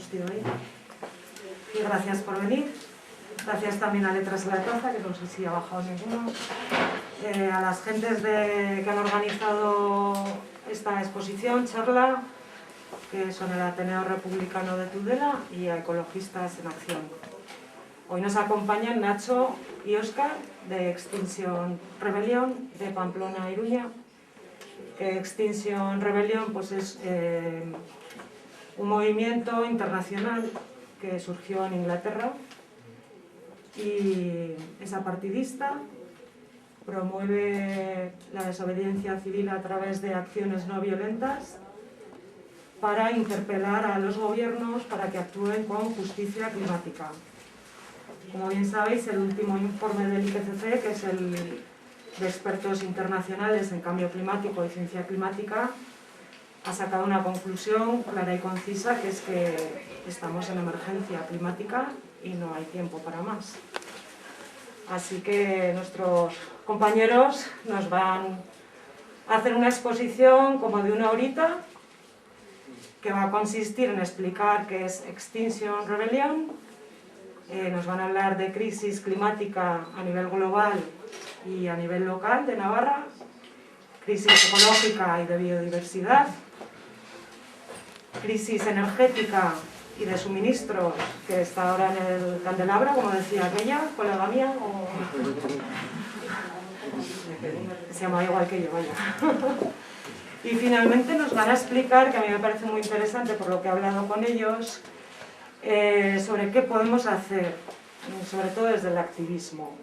estoy hoy. Y gracias por venir. Gracias también a Letras de la Taza, que no sé si ha bajado ninguno. A las gentes que han organizado esta exposición, charla, que son el Ateneo Republicano de Tudela, y a Ecologistas en Acción. Hoy nos acompañan Nacho y Óscar, de Extinction Rebellion, de Pamplona, Iruña. Extinction Rebellion pues es un movimiento internacional que surgió en Inglaterra y es apartidista, promueve la desobediencia civil a través de acciones no violentas para interpelar a los gobiernos para que actúen con justicia climática. Como bien sabéis, el último informe del IPCC, que es el de expertos internacionales en cambio climático y ciencia climática, ha sacado una conclusión clara y concisa, que es que estamos en emergencia climática y no hay tiempo para más. Así que nuestros compañeros nos van a hacer una exposición como de 1 horita, que va a consistir en explicar qué es Extinction Rebellion. Nos van a hablar de crisis climática a nivel global y a nivel local de Navarra, crisis ecológica y de biodiversidad, crisis energética y de suministros, que está ahora en el candelabro, como decía aquella colega mía, o... se llama igual que yo, vaya. Y finalmente nos van a explicar, que a mí me parece muy interesante por lo que he hablado con ellos, sobre qué podemos hacer, sobre todo desde el activismo.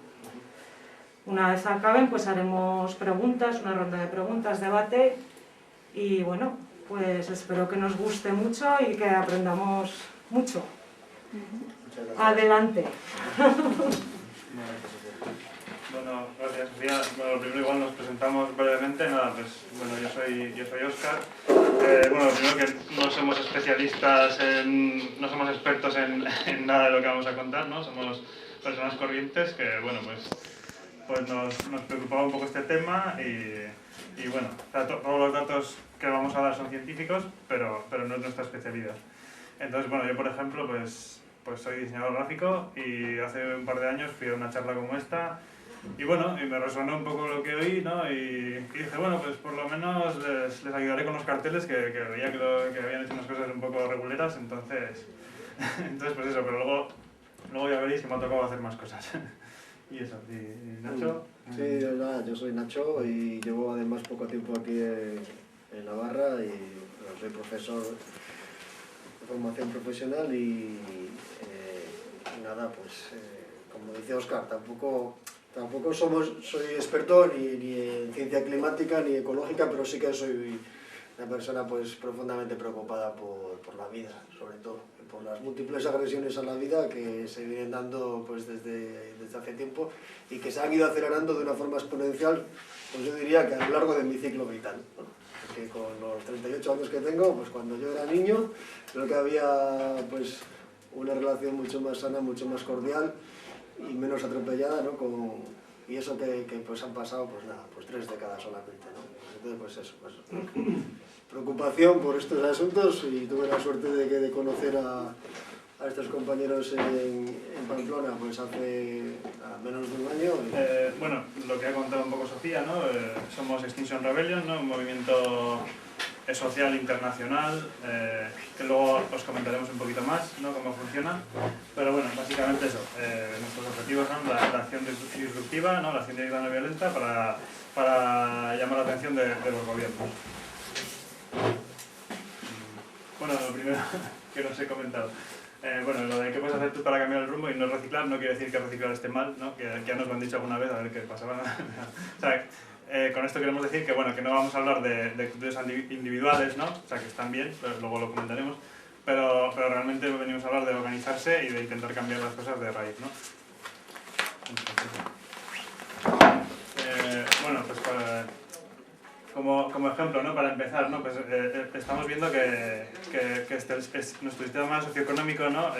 Una vez acaben, pues haremos preguntas, una ronda de preguntas, debate, y bueno, pues espero que nos guste mucho y que aprendamos mucho. Adelante. Bueno, gracias, Sofía. Bueno, primero igual nos presentamos brevemente. Nada, pues bueno, yo soy Óscar. Bueno, lo primero que no somos especialistas, no somos expertos en nada de lo que vamos a contar, ¿no? Somos personas corrientes que, bueno, pues nos preocupaba un poco este tema y bueno, todos los datos que vamos a dar son científicos, pero no es nuestra especialidad. Entonces, bueno, yo por ejemplo, pues soy diseñador gráfico y hace un par de años fui a una charla como esta y bueno, y me resonó un poco lo que oí, ¿no? Y dije, bueno, pues por lo menos les ayudaré con los carteles, que veía que habían hecho unas cosas un poco reguleras, entonces pues eso, pero luego ya veréis que me ha tocado hacer más cosas. Y eso, ¿y Nacho? Sí, nada, yo soy Nacho y llevo además poco tiempo aquí en Navarra y soy profesor de formación profesional y nada, pues como dice Óscar, tampoco soy experto ni en ciencia climática ni ecológica, pero sí que soy una persona pues profundamente preocupada por la vida, sobre todo, por las múltiples agresiones a la vida que se vienen dando pues desde hace tiempo y que se han ido acelerando de una forma exponencial, pues yo diría que a lo largo de mi ciclo vital, ¿no? Porque con los 38 años que tengo, pues cuando yo era niño, creo que había pues una relación mucho más sana, mucho más cordial y menos atropellada, ¿no? Y eso que pues han pasado, pues nada, pues 3 décadas solamente, ¿no? Entonces, pues eso, pues preocupación por estos asuntos y tuve la suerte de conocer a estos compañeros en Pamplona pues hace menos de un año. Bueno, lo que ha contado un poco Sofía, ¿no? Somos Extinction Rebellion, ¿no? Un movimiento social internacional, que luego os comentaremos un poquito más, ¿no? Cómo funciona, pero bueno, básicamente eso, nuestros objetivos son la acción disruptiva, ¿no? La acción directa no violenta para llamar la atención de los gobiernos. Bueno, lo primero que no os he comentado, bueno, lo de qué puedes hacer tú para cambiar el rumbo y no reciclar no quiere decir que reciclar esté mal, ¿no? Que ya nos lo han dicho alguna vez, a ver qué pasaba. O sea, con esto queremos decir que, bueno, que no vamos a hablar de actitudes individuales, ¿no? O sea, que están bien, pero luego lo comentaremos, pero realmente venimos a hablar de organizarse y de intentar cambiar las cosas de raíz, ¿no? Bueno, pues como ejemplo, ¿no? Para empezar, ¿no? Pues, estamos viendo que nuestro sistema socioeconómico, ¿no?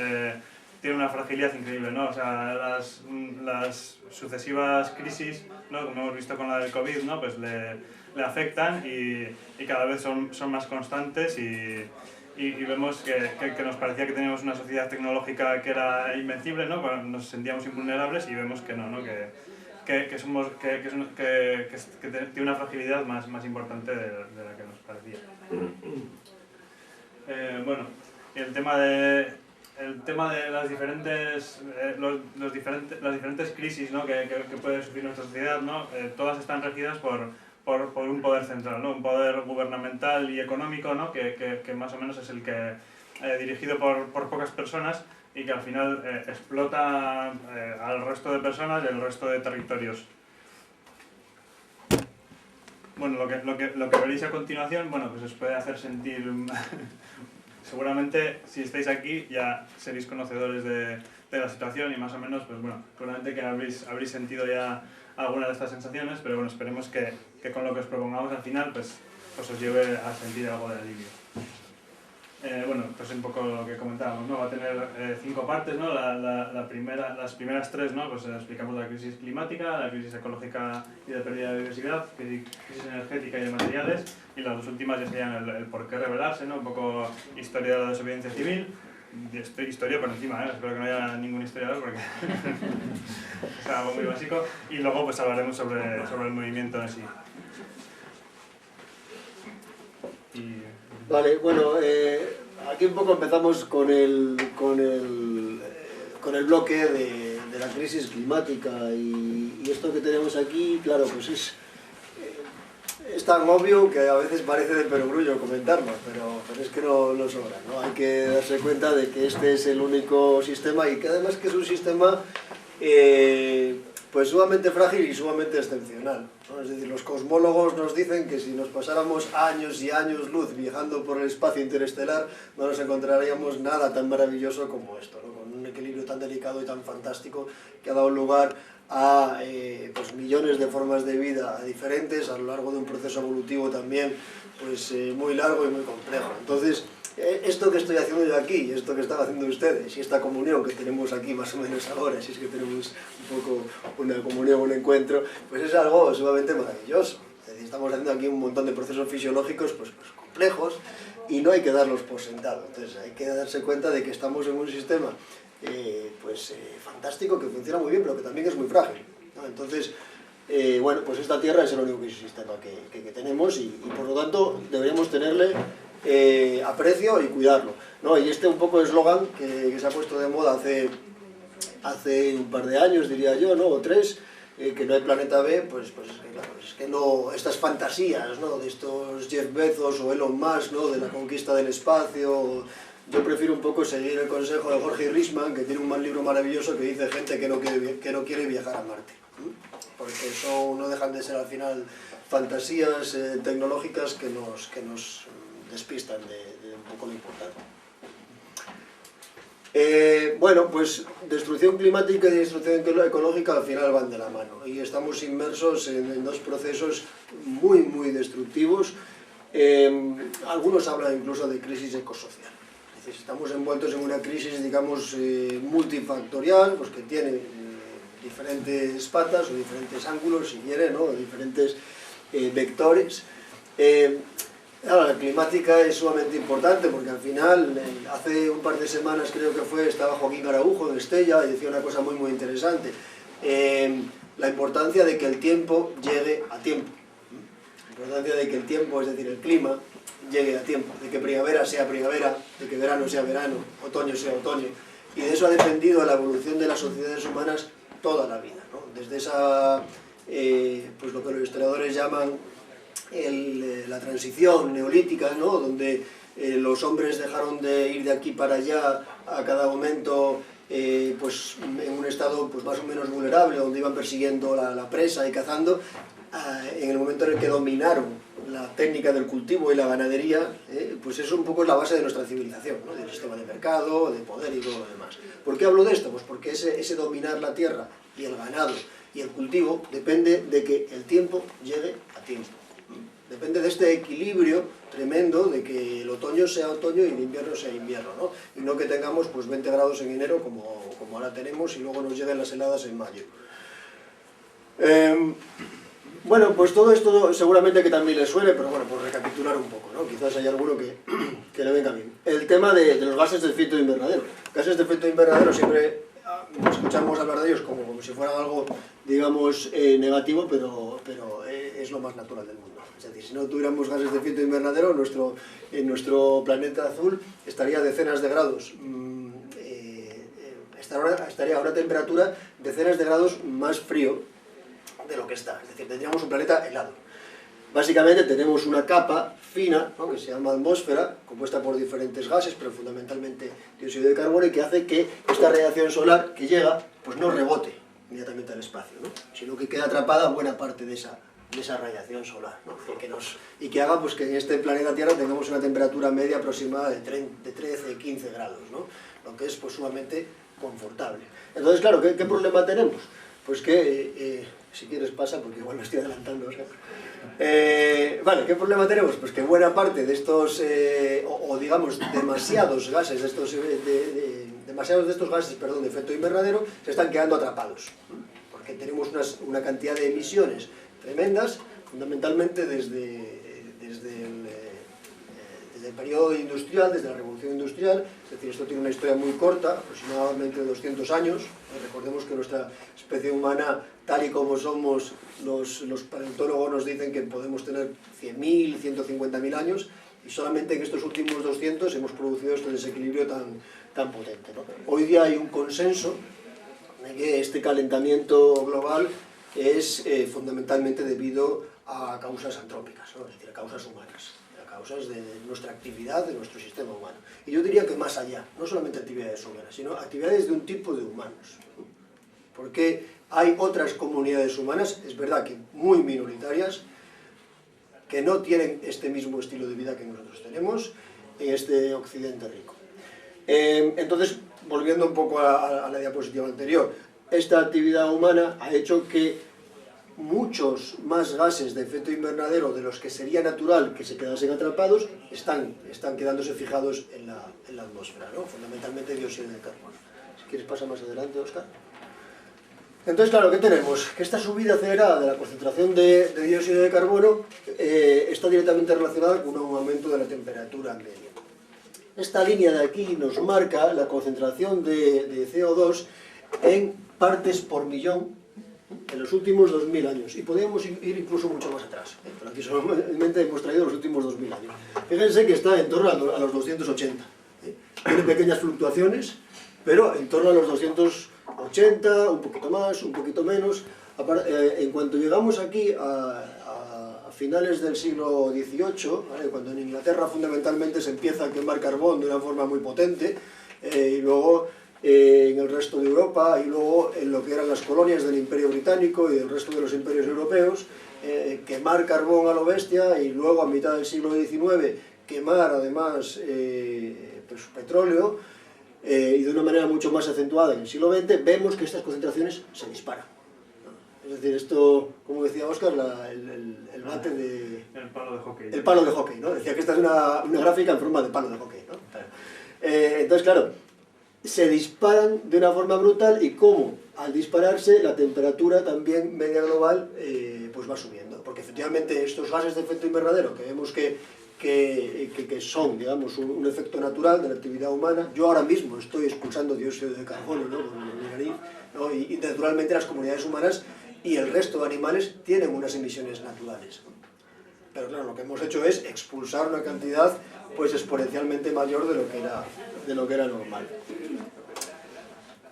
Tiene una fragilidad increíble, ¿no? O sea, las sucesivas crisis, ¿no? Como hemos visto con la del COVID, ¿no? Pues le afectan y cada vez son más constantes y y vemos que nos parecía que teníamos una sociedad tecnológica que era invencible, ¿no? Bueno, nos sentíamos invulnerables y vemos que no, ¿no? Que tiene una fragilidad más importante de la que nos parecía. Bueno, el tema de las diferentes crisis, ¿no? que puede sufrir nuestra sociedad, ¿no? Todas están regidas por un poder central, ¿no? Un poder gubernamental y económico, ¿no? que más o menos es el que dirigido por pocas personas y que al final explota al resto de personas y al resto de territorios. Bueno, lo que veréis a continuación, bueno, pues os puede hacer sentir... Seguramente, si estáis aquí, ya seréis conocedores de la situación y más o menos, pues bueno, seguramente que habréis sentido ya algunas de estas sensaciones, pero bueno, esperemos que con lo que os propongamos al final, pues os lleve a sentir algo de alivio. Bueno, pues un poco lo que comentábamos, ¿no? Va a tener 5 partes, ¿no? Las primeras 3, ¿no? Pues explicamos la crisis climática, la crisis ecológica y de pérdida de biodiversidad, crisis energética y de materiales, y las 2 últimas ya serían el por qué rebelarse, ¿no? Un poco historia de la desobediencia civil, historia por encima, espero que no haya ningún historiador porque es algo muy básico, y luego pues hablaremos sobre el movimiento en sí. Vale, bueno, aquí un poco empezamos con el bloque de la crisis climática y esto que tenemos aquí, claro, pues es tan obvio que a veces parece de perogrullo comentarlo, pero es que no sobra, ¿no? Hay que darse cuenta de que este es el único sistema y que además que es un sistema pues sumamente frágil y sumamente excepcional, ¿no? Es decir, los cosmólogos nos dicen que si nos pasáramos años y años luz viajando por el espacio interestelar no nos encontraríamos nada tan maravilloso como esto, ¿no? Con un equilibrio tan delicado y tan fantástico que ha dado lugar a pues millones de formas de vida diferentes a lo largo de un proceso evolutivo también pues muy largo y muy complejo. Entonces, esto que estoy haciendo yo aquí, esto que están haciendo ustedes y esta comunión que tenemos aquí más o menos ahora, si es que tenemos un poco una comunión, un encuentro, pues es algo sumamente maravilloso. Es decir, estamos haciendo aquí un montón de procesos fisiológicos pues complejos y no hay que darlos por sentado. Entonces hay que darse cuenta de que estamos en un sistema fantástico, que funciona muy bien, pero que también es muy frágil, ¿no? Entonces, bueno, pues esta Tierra es el único sistema que tenemos y por lo tanto deberíamos tenerle aprecio y cuidarlo, ¿no? Y este un poco eslogan que se ha puesto de moda hace un par de años, diría yo, ¿no? O 3, que no hay planeta B, pues claro, es que no, estas fantasías, ¿no? De estos Jeff Bezos o Elon Musk, ¿no? De la conquista del espacio. Yo prefiero un poco seguir el consejo de Jorge Riesman, que tiene un libro maravilloso que dice gente que no quiere viajar a Marte, porque eso no dejan de ser al final fantasías tecnológicas que nos despistan de un poco lo importante. Bueno, pues destrucción climática y destrucción ecológica al final van de la mano y estamos inmersos en 2 procesos muy destructivos. Algunos hablan incluso de crisis ecosocial. Es decir, estamos envueltos en una crisis, digamos, multifactorial, pues que tiene diferentes patas o diferentes ángulos, si quiere, ¿no? Diferentes vectores. Claro, la climática es sumamente importante porque al final, hace un par de semanas creo que fue, estaba Joaquín Araujo en Estella y decía una cosa muy interesante, la importancia de que el tiempo llegue a tiempo, la importancia de que el tiempo, es decir, el clima, llegue a tiempo, de que primavera sea primavera, de que verano sea verano, otoño sea otoño, y de eso ha dependido la evolución de las sociedades humanas toda la vida, ¿no? Desde esa, pues lo que los historiadores llaman la transición neolítica, ¿no? Donde los hombres dejaron de ir de aquí para allá a cada momento pues en un estado pues más o menos vulnerable, donde iban persiguiendo la presa y cazando, en el momento en el que dominaron la técnica del cultivo y la ganadería, pues eso un poco es la base de nuestra civilización, ¿no? Del sistema de mercado, de poder y todo lo demás. ¿Por qué hablo de esto? Pues porque ese dominar la tierra y el ganado y el cultivo depende de que el tiempo llegue a tiempo. Depende de este equilibrio tremendo de que el otoño sea otoño y el invierno sea invierno, ¿no? Y no que tengamos pues 20 grados en enero como ahora tenemos y luego nos lleguen las heladas en mayo. Bueno, pues todo esto seguramente que también les suene, pero bueno, por recapitular un poco, ¿no? Quizás hay alguno que le venga bien. El tema de los gases de efecto invernadero. Gases de efecto invernadero siempre escuchamos hablar de ellos como si fueran algo, digamos, negativo, pero es lo más natural del mundo. Es decir, si no tuviéramos gases de efecto invernadero, en nuestro planeta azul estaría a decenas de grados. Estaría a una temperatura decenas de grados más frío de lo que está. Es decir, tendríamos un planeta helado. Básicamente tenemos una capa fina, ¿no?, que se llama atmósfera, compuesta por diferentes gases, pero fundamentalmente dióxido de carbono, y que hace que esta radiación solar que llega, pues no rebote inmediatamente al espacio, ¿no?, sino que quede atrapada buena parte de esa radiación solar, ¿no?, y que haga pues, que en este planeta Tierra tengamos una temperatura media aproximada de 13-15 grados, ¿no?, lo que es pues, sumamente confortable. Entonces, claro, ¿qué problema tenemos? Pues que, si quieres pasa, porque igual me estoy adelantando, ¿sabes? Vale, ¿qué problema tenemos? Pues que buena parte de estos, o digamos, demasiados gases de estos, de efecto invernadero se están quedando atrapados, porque tenemos una cantidad de emisiones tremendas, fundamentalmente desde el periodo industrial, desde la revolución industrial. Es decir, esto tiene una historia muy corta, aproximadamente 200 años. Recordemos que nuestra especie humana, tal y como somos, los paleontólogos nos dicen que podemos tener 100.000, 150.000 años, y solamente en estos últimos 200 hemos producido este desequilibrio tan potente, ¿no? Hoy día hay un consenso de que este calentamiento global es fundamentalmente debido a causas antrópicas, ¿no?, es decir, a causas humanas, a causas de nuestra actividad, de nuestro sistema humano. Y yo diría que más allá, no solamente actividades humanas, sino actividades de un tipo de humanos, ¿no?, porque hay otras comunidades humanas, es verdad que muy minoritarias, que no tienen este mismo estilo de vida que nosotros tenemos en este occidente rico. Entonces, volviendo un poco a la diapositiva anterior, esta actividad humana ha hecho que muchos más gases de efecto invernadero de los que sería natural que se quedasen atrapados están quedándose fijados en la atmósfera, ¿no?, fundamentalmente dióxido de carbono. Si quieres pasa más adelante, Óscar. Entonces, claro, ¿qué tenemos? Que esta subida acelerada de la concentración de dióxido de carbono está directamente relacionada con un aumento de la temperatura media. Esta línea de aquí nos marca la concentración de CO2 en partes por millón en los últimos 2000 años, y podríamos ir incluso mucho más atrás, pero aquí solamente hemos traído los últimos 2000 años. Fíjense que está en torno a los 280. Tiene pequeñas fluctuaciones, pero en torno a los 280, un poquito más, un poquito menos. En cuanto llegamos aquí a finales del siglo XVIII, ¿vale?, cuando en Inglaterra fundamentalmente se empieza a quemar carbón de una forma muy potente, y luego en el resto de Europa, y luego en lo que eran las colonias del Imperio Británico y del resto de los imperios europeos, quemar carbón a lo bestia, y luego a mitad del siglo XIX quemar además pues, petróleo, y de una manera mucho más acentuada en el siglo XX, vemos que estas concentraciones se disparan, ¿no? Es decir, esto, como decía Óscar, el bate de... El palo de hockey. El palo de hockey, ¿no? Decía que esta es una gráfica en forma de palo de hockey, ¿no? Entonces, claro, se disparan de una forma brutal, y como al dispararse la temperatura también media global pues va subiendo, porque efectivamente estos gases de efecto invernadero que vemos que son, digamos, un efecto natural de la actividad humana. Yo ahora mismo estoy expulsando dióxido de carbono, ¿no?, con mi nariz, ¿no?, y naturalmente las comunidades humanas y el resto de animales tienen unas emisiones naturales, ¿no? Pero claro, lo que hemos hecho es expulsar una cantidad pues exponencialmente mayor de lo que era normal,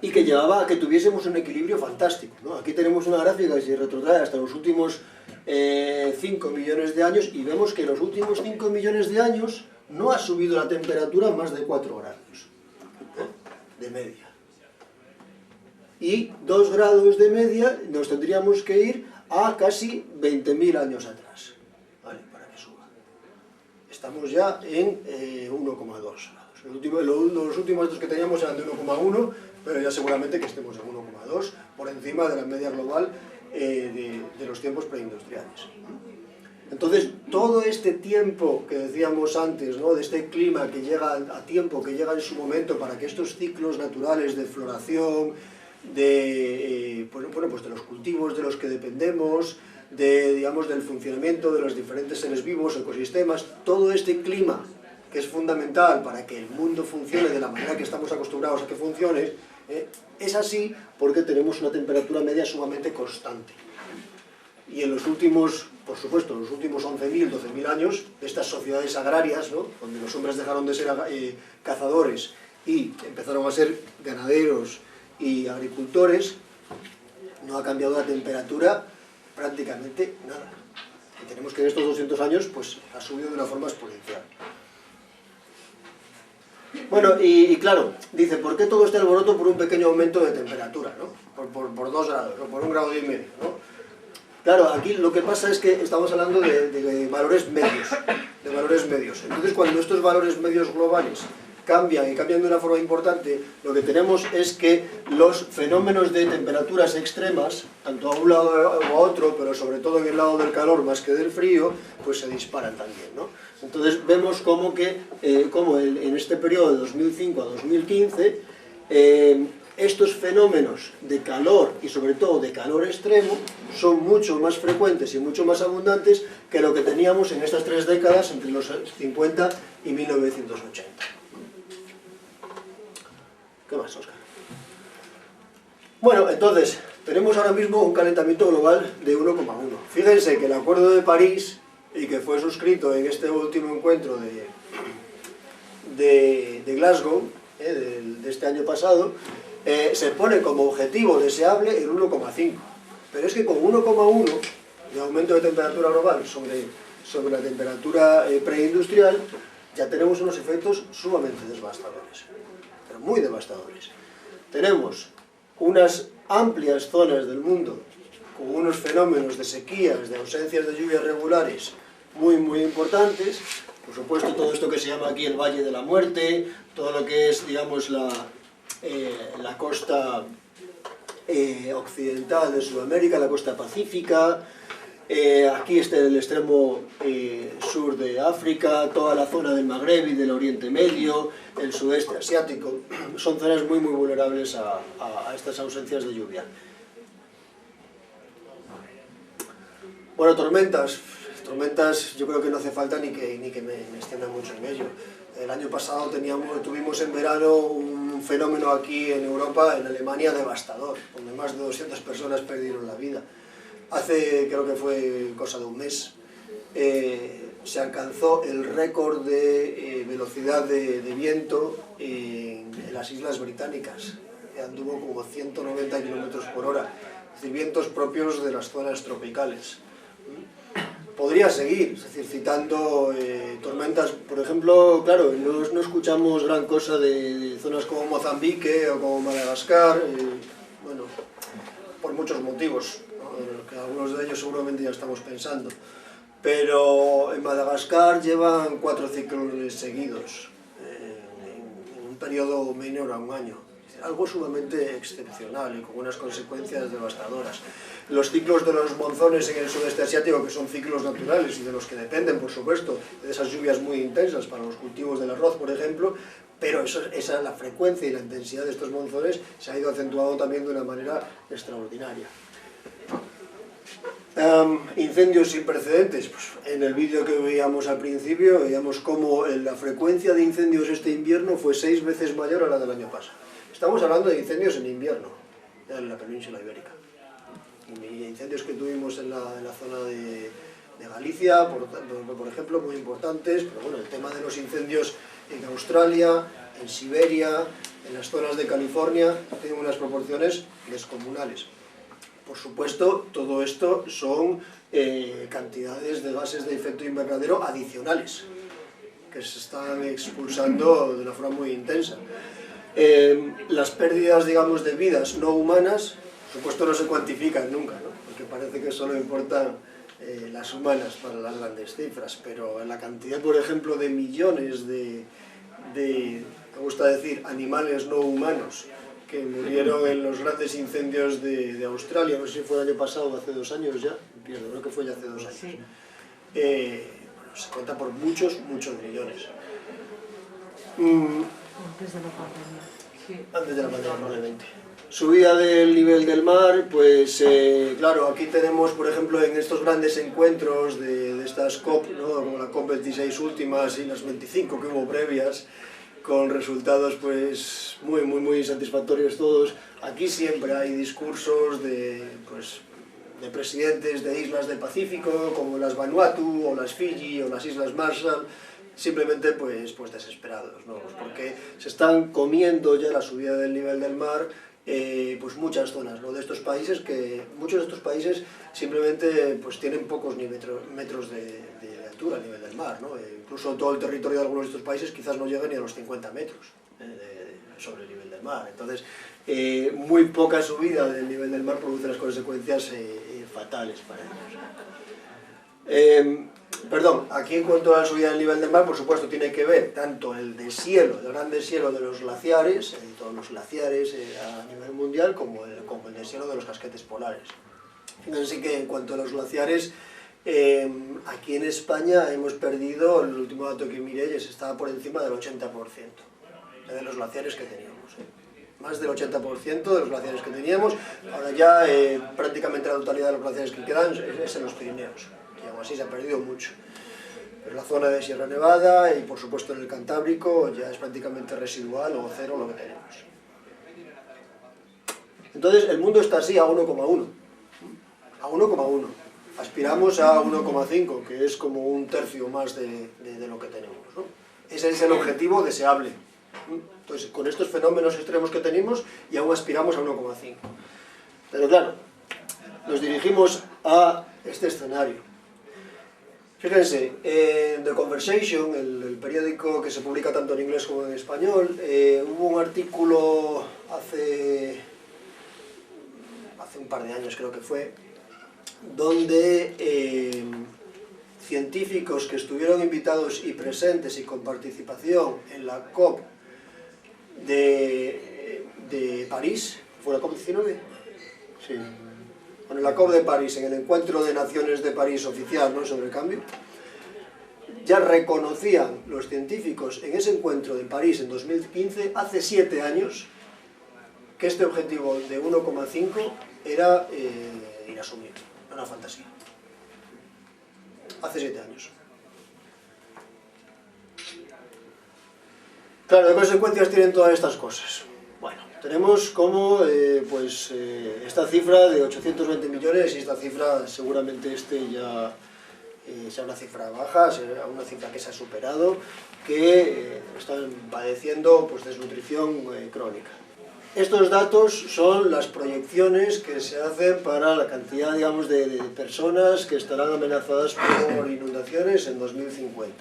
y que llevaba a que tuviésemos un equilibrio fantástico, ¿no? Aquí tenemos una gráfica que se retrotrae hasta los últimos 5 millones de años, y vemos que en los últimos 5 millones de años no ha subido la temperatura más de 4 grados de media, y 2 grados de media nos tendríamos que ir a casi 20.000 años atrás, ¿vale?, para que suba. Estamos ya en 1,2 grados. Los últimos datos que teníamos eran de 1,1, pero ya seguramente que estemos en 1,2, por encima de la media global de los tiempos preindustriales. Entonces, todo este tiempo que decíamos antes, ¿no?, de este clima que llega a tiempo, que llega en su momento para que estos ciclos naturales de floración, pues de los cultivos de los que dependemos, digamos, del funcionamiento de los diferentes seres vivos, ecosistemas, todo este clima que es fundamental para que el mundo funcione de la manera que estamos acostumbrados a que funcione, es así porque tenemos una temperatura media sumamente constante. Y en los últimos, por supuesto, en los últimos 11.000, 12.000 años, de estas sociedades agrarias, ¿no?, donde los hombres dejaron de ser cazadores y empezaron a ser ganaderos y agricultores, no ha cambiado la temperatura prácticamente nada. Y tenemos que en estos 200 años pues, ha subido de una forma exponencial. Bueno, y claro, dice, ¿por qué todo este alboroto por un pequeño aumento de temperatura, ¿no? Por 2 grados o por 1,5 grados, ¿no? Claro, aquí lo que pasa es que estamos hablando de valores medios, Entonces, cuando estos valores medios globales cambian y cambian de una forma importante, lo que tenemos es que los fenómenos de temperaturas extremas, tanto a un lado o a otro, pero sobre todo en el lado del calor más que del frío, pues se disparan también, ¿no? Entonces vemos como en este periodo de 2005 a 2015, estos fenómenos de calor y sobre todo de calor extremo son mucho más frecuentes y mucho más abundantes que lo que teníamos en estas 3 décadas entre los 50 y 1980. ¿Qué más, Óscar? Bueno, entonces, tenemos ahora mismo un calentamiento global de 1,1. Fíjense que el Acuerdo de París, y que fue suscrito en este último encuentro de Glasgow, de este año pasado, se pone como objetivo deseable el 1,5. Pero es que con 1,1 de aumento de temperatura global sobre la temperatura preindustrial, ya tenemos unos efectos sumamente devastadores, pero muy devastadores. Tenemos unas amplias zonas del mundo con unos fenómenos de sequías, de ausencias de lluvias regulares muy, muy importantes. Por supuesto, todo esto que se llama aquí el Valle de la Muerte, todo lo que es, digamos, la costa occidental de Sudamérica, la costa pacífica, aquí está el extremo sur de África, toda la zona del Magreb y del Oriente Medio, el sudeste asiático, son zonas muy, muy vulnerables a estas ausencias de lluvia. Bueno, tormentas yo creo que no hace falta ni que me extienda mucho en ello. El año pasado tuvimos en verano un fenómeno aquí en Europa, en Alemania, devastador, donde más de 200 personas perdieron la vida. Creo que fue cosa de un mes, se alcanzó el récord de velocidad de viento en las Islas Británicas, que anduvo como 190 km/h, es decir, vientos propios de las zonas tropicales. Podría seguir, es decir, citando tormentas, por ejemplo, claro, no escuchamos gran cosa de zonas como Mozambique o como Madagascar, bueno, por muchos motivos, ¿no?, que algunos de ellos seguramente ya estamos pensando. Pero en Madagascar llevan 4 ciclones seguidos, en un periodo menor a un año. Algo sumamente excepcional y con unas consecuencias devastadoras. Los ciclos de los monzones en el sudeste asiático, que son ciclos naturales y de los que dependen, por supuesto, de esas lluvias muy intensas para los cultivos del arroz, por ejemplo, pero la frecuencia y la intensidad de estos monzones se ha ido acentuando también de una manera extraordinaria. Incendios sin precedentes. Pues en el vídeo que veíamos al principio, veíamos cómo la frecuencia de incendios este invierno fue 6 veces mayor a la del año pasado. Estamos hablando de incendios en invierno, en la península ibérica. Y incendios que tuvimos en la zona de Galicia, por ejemplo, muy importantes. Pero bueno, el tema de los incendios en Australia, en Siberia, en las zonas de California, tienen unas proporciones descomunales. Por supuesto, todo esto son cantidades de gases de efecto invernadero adicionales, que se están expulsando de una forma muy intensa. Las pérdidas, digamos, de vidas no humanas, por supuesto, no se cuantifican nunca, ¿no?, porque parece que solo importan las humanas para las grandes cifras, pero la cantidad, por ejemplo, de millones de me gusta decir, animales no humanos que murieron en los grandes incendios de Australia, no sé si fue el año pasado o hace 2 años ya, creo que fue ya hace 2 años. Sí. Bueno, se cuenta por muchos millones. Antes de la pandemia. Antes de la pandemia, probablemente. Subida del nivel del mar, pues claro, aquí tenemos, por ejemplo, en estos grandes encuentros de estas COP, ¿no? Como la COP26 últimas y las 25 que hubo previas, con resultados pues muy satisfactorios todos. Aquí siempre hay discursos de presidentes de islas del Pacífico, como las Vanuatu, o las Fiji, o las Islas Marshall, simplemente pues desesperados, ¿no? Pues porque se están comiendo ya la subida del nivel del mar, pues muchas zonas, ¿no? De estos países, que muchos de estos países simplemente pues tienen pocos metros de altura a nivel del mar, ¿no? Incluso todo el territorio de algunos de estos países quizás no llegue ni a los 50 metros sobre el nivel del mar. Entonces, muy poca subida del nivel del mar produce las consecuencias fatales para ellos. Perdón, aquí en cuanto a la subida del nivel del mar, por supuesto tiene que ver tanto el deshielo, el gran deshielo de los glaciares, todos los glaciares a nivel mundial, como el deshielo de los casquetes polares. Así que en cuanto a los glaciares, aquí en España hemos perdido, el último dato que miré, estaba por encima del 80% de los glaciares que teníamos. Más del 80% de los glaciares que teníamos, ahora ya prácticamente la totalidad de los glaciares que quedan es en los Pirineos. Y aún así se ha perdido mucho. Pero la zona de Sierra Nevada y por supuesto en el Cantábrico ya es prácticamente residual o cero lo que tenemos. Entonces el mundo está así a 1,1. A 1,1. Aspiramos a 1,5, que es como un tercio más de lo que tenemos, ¿no? Ese es el objetivo deseable. Entonces con estos fenómenos extremos que tenemos y aún aspiramos a 1,5. Pero claro, nos dirigimos a este escenario. Fíjense, en The Conversation, el periódico que se publica tanto en inglés como en español, hubo un artículo hace un par de años creo que fue, donde científicos que estuvieron invitados y presentes y con participación en la COP de París, ¿fue la COP19? Sí. Bueno, en la COP de París, en el encuentro de Naciones de París oficial, ¿no?, sobre el cambio, ya reconocían los científicos en ese encuentro de París en 2015, hace 7 años, que este objetivo de 1,5 era inasumible, era una fantasía. Hace 7 años. Claro, ¿qué consecuencias tienen todas estas cosas? Bueno, tenemos como esta cifra de 820 millones y esta cifra seguramente ya sea una cifra baja, sea una cifra que se ha superado, que están padeciendo pues, desnutrición crónica. Estos datos son las proyecciones que se hacen para la cantidad, digamos, de personas que estarán amenazadas por inundaciones en 2050.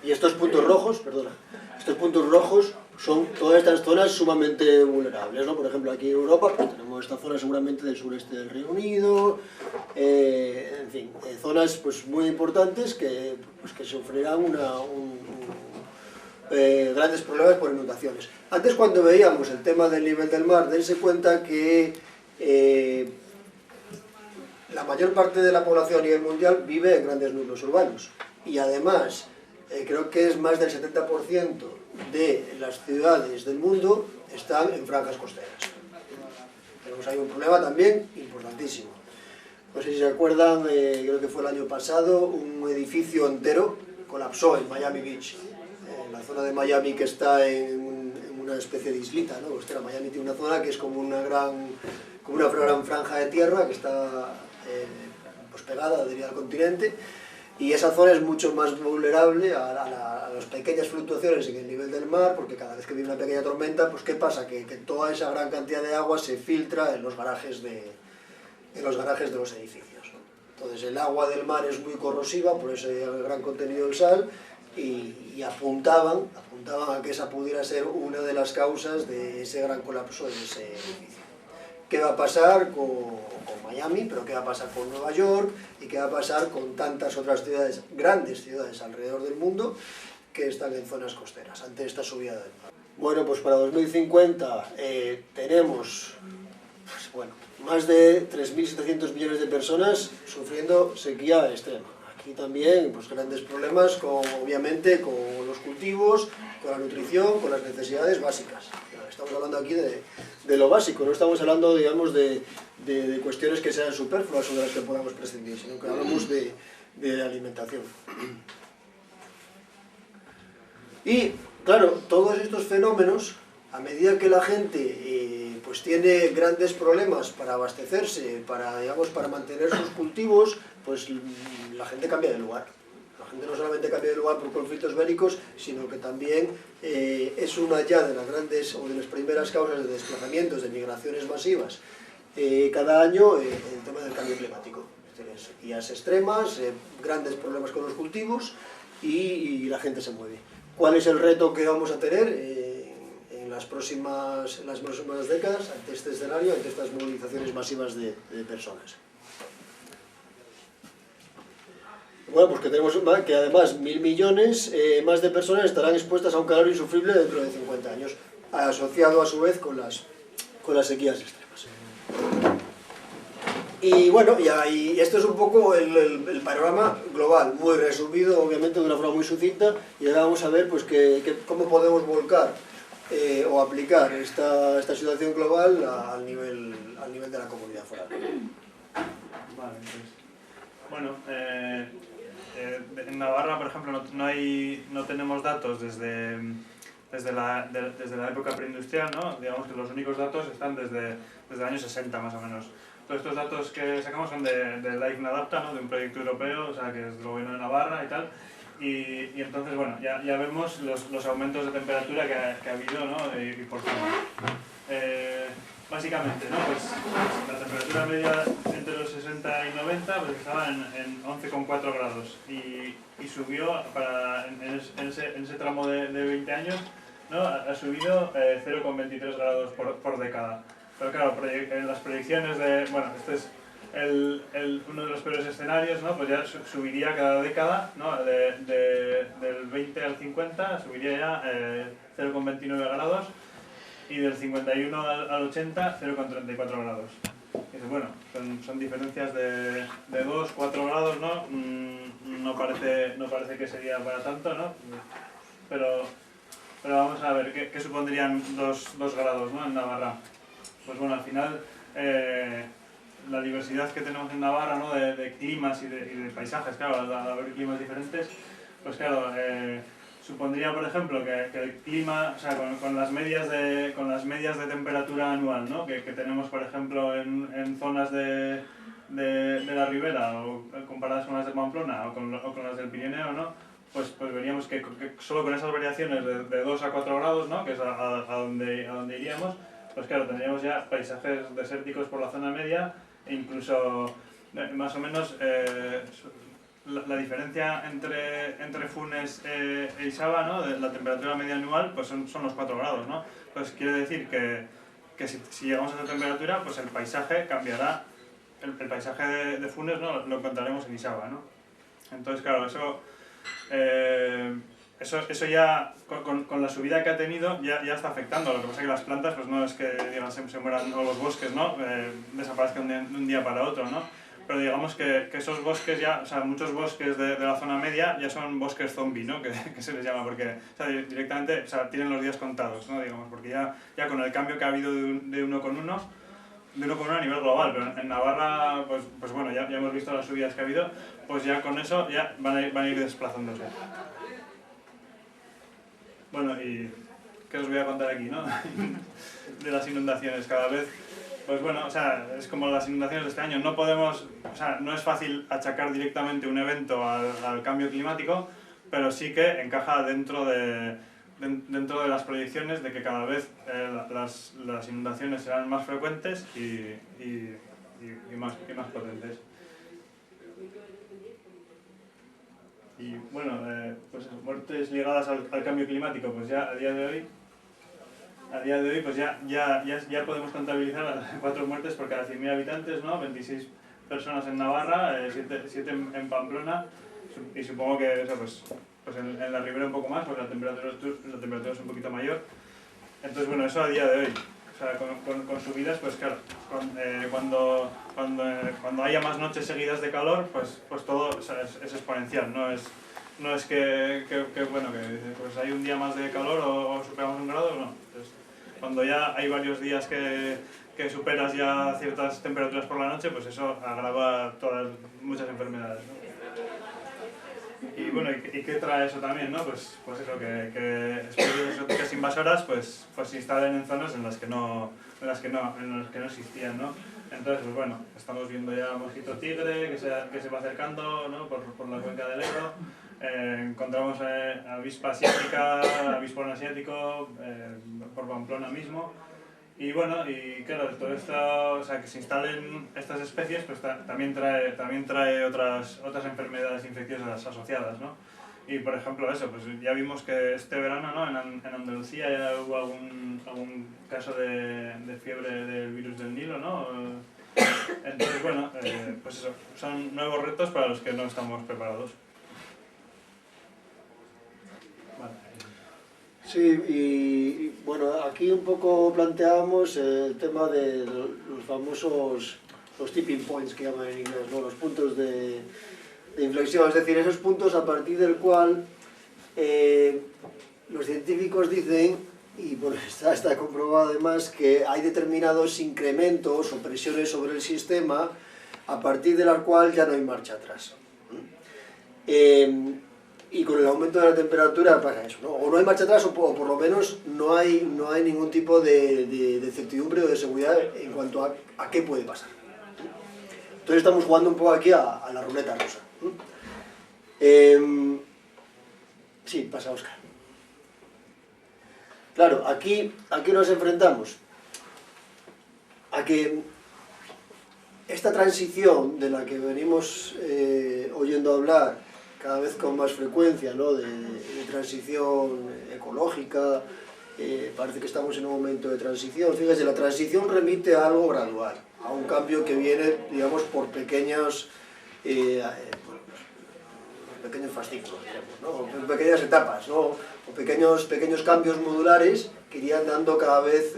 Y estos puntos rojos, son todas estas zonas sumamente vulnerables, ¿no? Por ejemplo, aquí en Europa pues, tenemos esta zona seguramente del sureste del Reino Unido, en fin, zonas pues, muy importantes que sufrirán grandes problemas por inundaciones. Antes, cuando veíamos el tema del nivel del mar, dense cuenta que la mayor parte de la población a nivel mundial vive en grandes núcleos urbanos y además creo que es más del 70% de las ciudades del mundo están en franjas costeras. Tenemos ahí un problema también importantísimo. No sé si se acuerdan, creo que fue el año pasado, un edificio entero colapsó en Miami Beach, en la zona de Miami que está en una especie de islita, ¿no? Hostia, Miami tiene una zona que es como una gran franja de tierra que está pues pegada, diría, al continente. Y esa zona es mucho más vulnerable a las pequeñas fluctuaciones en el nivel del mar, porque cada vez que viene una pequeña tormenta, pues ¿qué pasa? Que toda esa gran cantidad de agua se filtra en los garajes de los edificios, ¿no? Entonces el agua del mar es muy corrosiva por ese gran contenido de sal y apuntaban a que esa pudiera ser una de las causas de ese gran colapso de ese edificio. ¿Qué va a pasar con Miami, pero qué va a pasar con Nueva York y qué va a pasar con tantas otras ciudades, grandes ciudades alrededor del mundo que están en zonas costeras ante esta subida del mar? Bueno, pues para 2050 tenemos más de 3.700 millones de personas sufriendo sequía extrema. Aquí también pues, grandes problemas, obviamente, con los cultivos, con la nutrición, con las necesidades básicas. Estamos hablando aquí de lo básico, no estamos hablando, digamos, de cuestiones que sean superfluas o de las que podamos prescindir, sino que hablamos de alimentación. Y, claro, todos estos fenómenos, a medida que la gente pues tiene grandes problemas para abastecerse, digamos, para mantener sus cultivos, pues la gente cambia de lugar. La gente no solamente cambia de lugar por conflictos bélicos, sino que también es una ya de las grandes o de las primeras causas de desplazamientos, de migraciones masivas cada año, el tema del cambio climático. Sequías extremas, grandes problemas con los cultivos y la gente se mueve. ¿Cuál es el reto que vamos a tener en las próximas décadas ante este escenario, ante estas movilizaciones masivas de personas? Bueno, pues que tenemos que además 1.000 millones más de personas estarán expuestas a un calor insufrible dentro de 50 años, asociado a su vez con las sequías extremas. Y bueno, y esto es un poco el panorama global, muy resumido, obviamente de una forma muy sucinta, y ahora vamos a ver pues, cómo podemos volcar o aplicar esta situación global al nivel de la comunidad foral. Vale, pues, bueno, en Navarra, por ejemplo, no tenemos datos desde la época preindustrial, ¿no? Digamos que los únicos datos están desde el año 60 más o menos. Todos estos datos que sacamos son de Life Adapta, ¿no? De un proyecto europeo, o sea, que es del gobierno de Navarra y tal. Y entonces, bueno, ya vemos los aumentos de temperatura que ha habido, ¿no? Y por qué. Básicamente, ¿no? Pues la temperatura media entre los 60 y 90 pues estaba en 11,4 grados y subió en ese tramo de 20 años, ¿no? Ha subido 0,23 grados por década. Pero claro, en las proyecciones bueno, este es uno de los peores escenarios, ¿no? Pues ya subiría cada década, ¿no? Del 20 al 50 subiría ya 0,29 grados y del 51 al 80 0,34 grados. Y bueno, son diferencias de 2, 4 grados, ¿no? No parece que sería para tanto, ¿no? Pero vamos a ver qué supondrían 2 grados, ¿no? En Navarra. Pues bueno, al final la diversidad que tenemos en Navarra, ¿no? de climas y de paisajes, claro, al haber climas diferentes, pues claro, supondría, por ejemplo, que el clima, o sea, con las medias de temperatura anual, ¿no? que tenemos, por ejemplo, en zonas de la Ribera, o comparadas con las de Pamplona, o con las del Pirineo, ¿no? Pues veríamos que solo con esas variaciones de 2 a 4 grados, ¿no? Que es a donde iríamos, pues claro, tendríamos ya paisajes desérticos por la zona media, e incluso más o menos la diferencia entre Funes e Isaba, ¿no? De la temperatura media anual, pues son los 4 grados, ¿no? Pues quiere decir que si llegamos a esa temperatura, pues el paisaje cambiará. El paisaje de Funes, ¿no? Lo encontraremos en Isaba, ¿no? Entonces, claro, eso ya, con la subida que ha tenido, ya está afectando. Lo que pasa es que las plantas, pues no es que digamos, se mueran, o los bosques, ¿no? Desaparezcan de un día para otro, ¿no? Pero digamos que esos bosques ya, o sea, muchos bosques de la zona media ya son bosques zombie, ¿no? Que se les llama, porque o sea, directamente, o sea, tienen los días contados, ¿no? Digamos, porque ya con el cambio que ha habido de uno con uno a nivel global, pero en Navarra, pues bueno, ya hemos visto las subidas que ha habido, pues ya con eso ya van a ir desplazándose. Bueno, y ¿qué os voy a contar aquí, no? De las inundaciones cada vez. Pues bueno, o sea, es como las inundaciones de este año. No podemos, o sea, no es fácil achacar directamente un evento al cambio climático, pero sí que encaja dentro de las proyecciones de que cada vez las inundaciones serán más frecuentes y más potentes. Y bueno, pues muertes ligadas al cambio climático, pues ya a día de hoy pues ya podemos contabilizar 4 muertes por cada 100.000 habitantes, ¿no? 26 personas en Navarra, 7 en Pamplona, y supongo que eso, pues en la Ribera un poco más, porque la temperatura es un poquito mayor. Entonces bueno, eso a día de hoy. O sea, con subidas, pues claro, cuando haya más noches seguidas de calor, pues todo, o sea, es exponencial, no es que bueno, que pues hay un día más de calor o superamos 1 grado, no. Entonces, cuando ya hay varios días que superas ya ciertas temperaturas por la noche, pues eso agrava muchas enfermedades, ¿no? Y bueno, ¿y qué trae eso también, no? Pues eso, que especies exóticas invasoras pues se instalen en zonas en las que no existían, ¿no? Entonces, pues bueno, estamos viendo ya mosquito tigre que se va acercando, ¿no? por la cuenca del Ebro. Encontramos avispa asiática, avispón asiático, por Pamplona mismo. Y bueno, y claro, todo esto, o sea, que se instalen estas especies, pues también trae otras enfermedades infecciosas asociadas, ¿no? Y por ejemplo eso, pues ya vimos que este verano, ¿no? en Andalucía ya hubo algún caso de fiebre del virus del Nilo, ¿no? Entonces bueno, pues eso, son nuevos retos para los que no estamos preparados. Vale. Sí, y bueno, aquí un poco planteábamos el tema de los famosos, los tipping points que llaman en inglés, ¿no? Los puntos de inflexión, es decir, esos puntos a partir del cual los científicos dicen, y bueno, está comprobado además, que hay determinados incrementos o presiones sobre el sistema a partir de la cual ya no hay marcha atrás. Y con el aumento de la temperatura pasa eso, ¿no? O no hay marcha atrás o por lo menos no hay ningún tipo de certidumbre o de seguridad en cuanto a qué puede pasar. Entonces estamos jugando un poco aquí a la ruleta rusa. Sí, pasa Óscar. Claro, aquí nos enfrentamos a que esta transición de la que venimos oyendo hablar cada vez con más frecuencia, ¿no? de transición ecológica, parece que estamos en un momento de transición. Fíjese, la transición remite a algo gradual, a un cambio que viene, digamos, por pequeños fascículos, digamos, ¿no? Por pequeñas etapas, ¿no? O pequeños cambios modulares que irían dando cada vez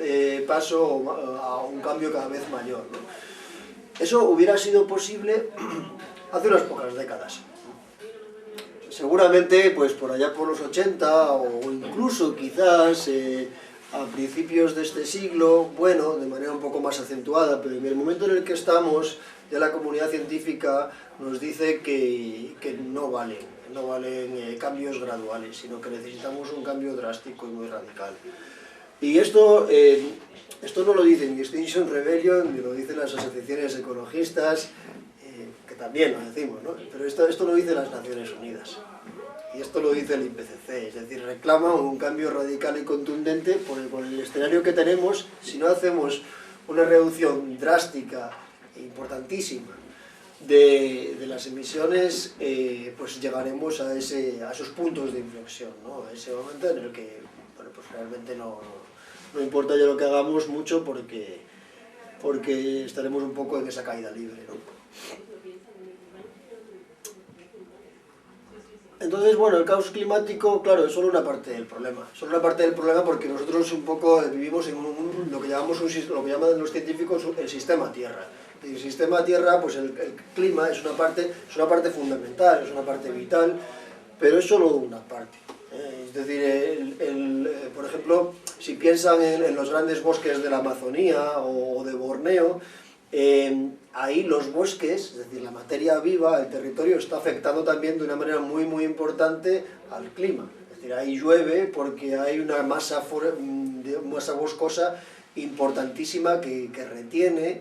paso a un cambio cada vez mayor, ¿no? Eso hubiera sido posible hace unas pocas décadas. Seguramente, pues por allá por los 80 o incluso quizás a principios de este siglo, bueno, de manera un poco más acentuada, pero en el momento en el que estamos, ya la comunidad científica nos dice que no valen cambios graduales, sino que necesitamos un cambio drástico y muy radical. Y esto no lo dice ni Extinction Rebellion, ni lo dicen las asociaciones ecologistas, que también lo decimos, ¿no? Pero esto lo dicen las Naciones Unidas. Y esto lo dice el IPCC, es decir, reclaman un cambio radical y contundente porque con el escenario que tenemos, si no hacemos una reducción drástica e importantísima de las emisiones, pues llegaremos a esos puntos de inflexión, ¿no? A ese momento en el que, bueno, pues realmente no importa ya lo que hagamos mucho porque estaremos un poco en esa caída libre, ¿no? Entonces, bueno, el caos climático, claro, es solo una parte del problema. Solo una parte del problema porque nosotros un poco vivimos en lo que llaman los científicos el sistema Tierra. El sistema Tierra, pues el clima es una parte fundamental, es una parte vital, pero es solo una parte. Es decir, por ejemplo, si piensan en los grandes bosques de la Amazonía o de Borneo, ahí los bosques, es decir, la materia viva, el territorio, está afectando también de una manera muy muy importante al clima. Es decir, ahí llueve porque hay una masa boscosa importantísima que retiene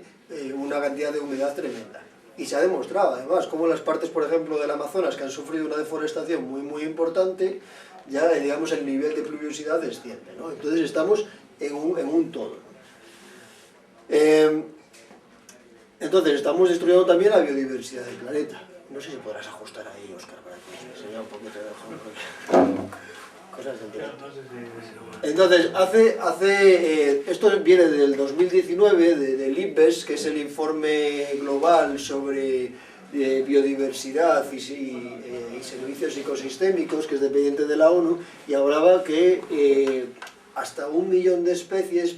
una cantidad de humedad tremenda. Y se ha demostrado, además, cómo las partes, por ejemplo, del Amazonas, que han sufrido una deforestación muy muy importante, ya, digamos, el nivel de pluviosidad desciende, ¿no? Entonces estamos en un todo, ¿no? Entonces, estamos destruyendo también la biodiversidad del planeta. No sé si podrás ajustar ahí, Óscar, para que se vea un poquito mejor. Cosas del directo. Entonces, esto viene del 2019, del IPBES, que es el informe global sobre biodiversidad y servicios ecosistémicos, que es dependiente de la ONU, y hablaba que hasta 1 millón de especies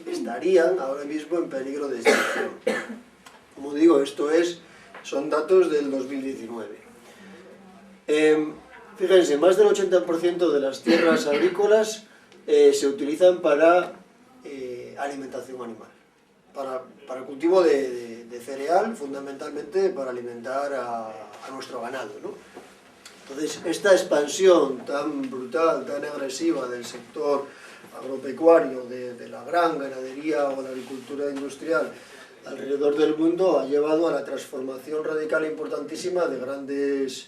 estarían ahora mismo en peligro de extinción. Como digo, son datos del 2019. Fíjense, más del 80% de las tierras agrícolas se utilizan para alimentación animal, para el cultivo de cereal, fundamentalmente para alimentar a nuestro ganado, ¿no? Entonces, esta expansión tan brutal, tan agresiva del sector agropecuario, de la gran ganadería o la agricultura industrial alrededor del mundo, ha llevado a la transformación radical e importantísima de grandes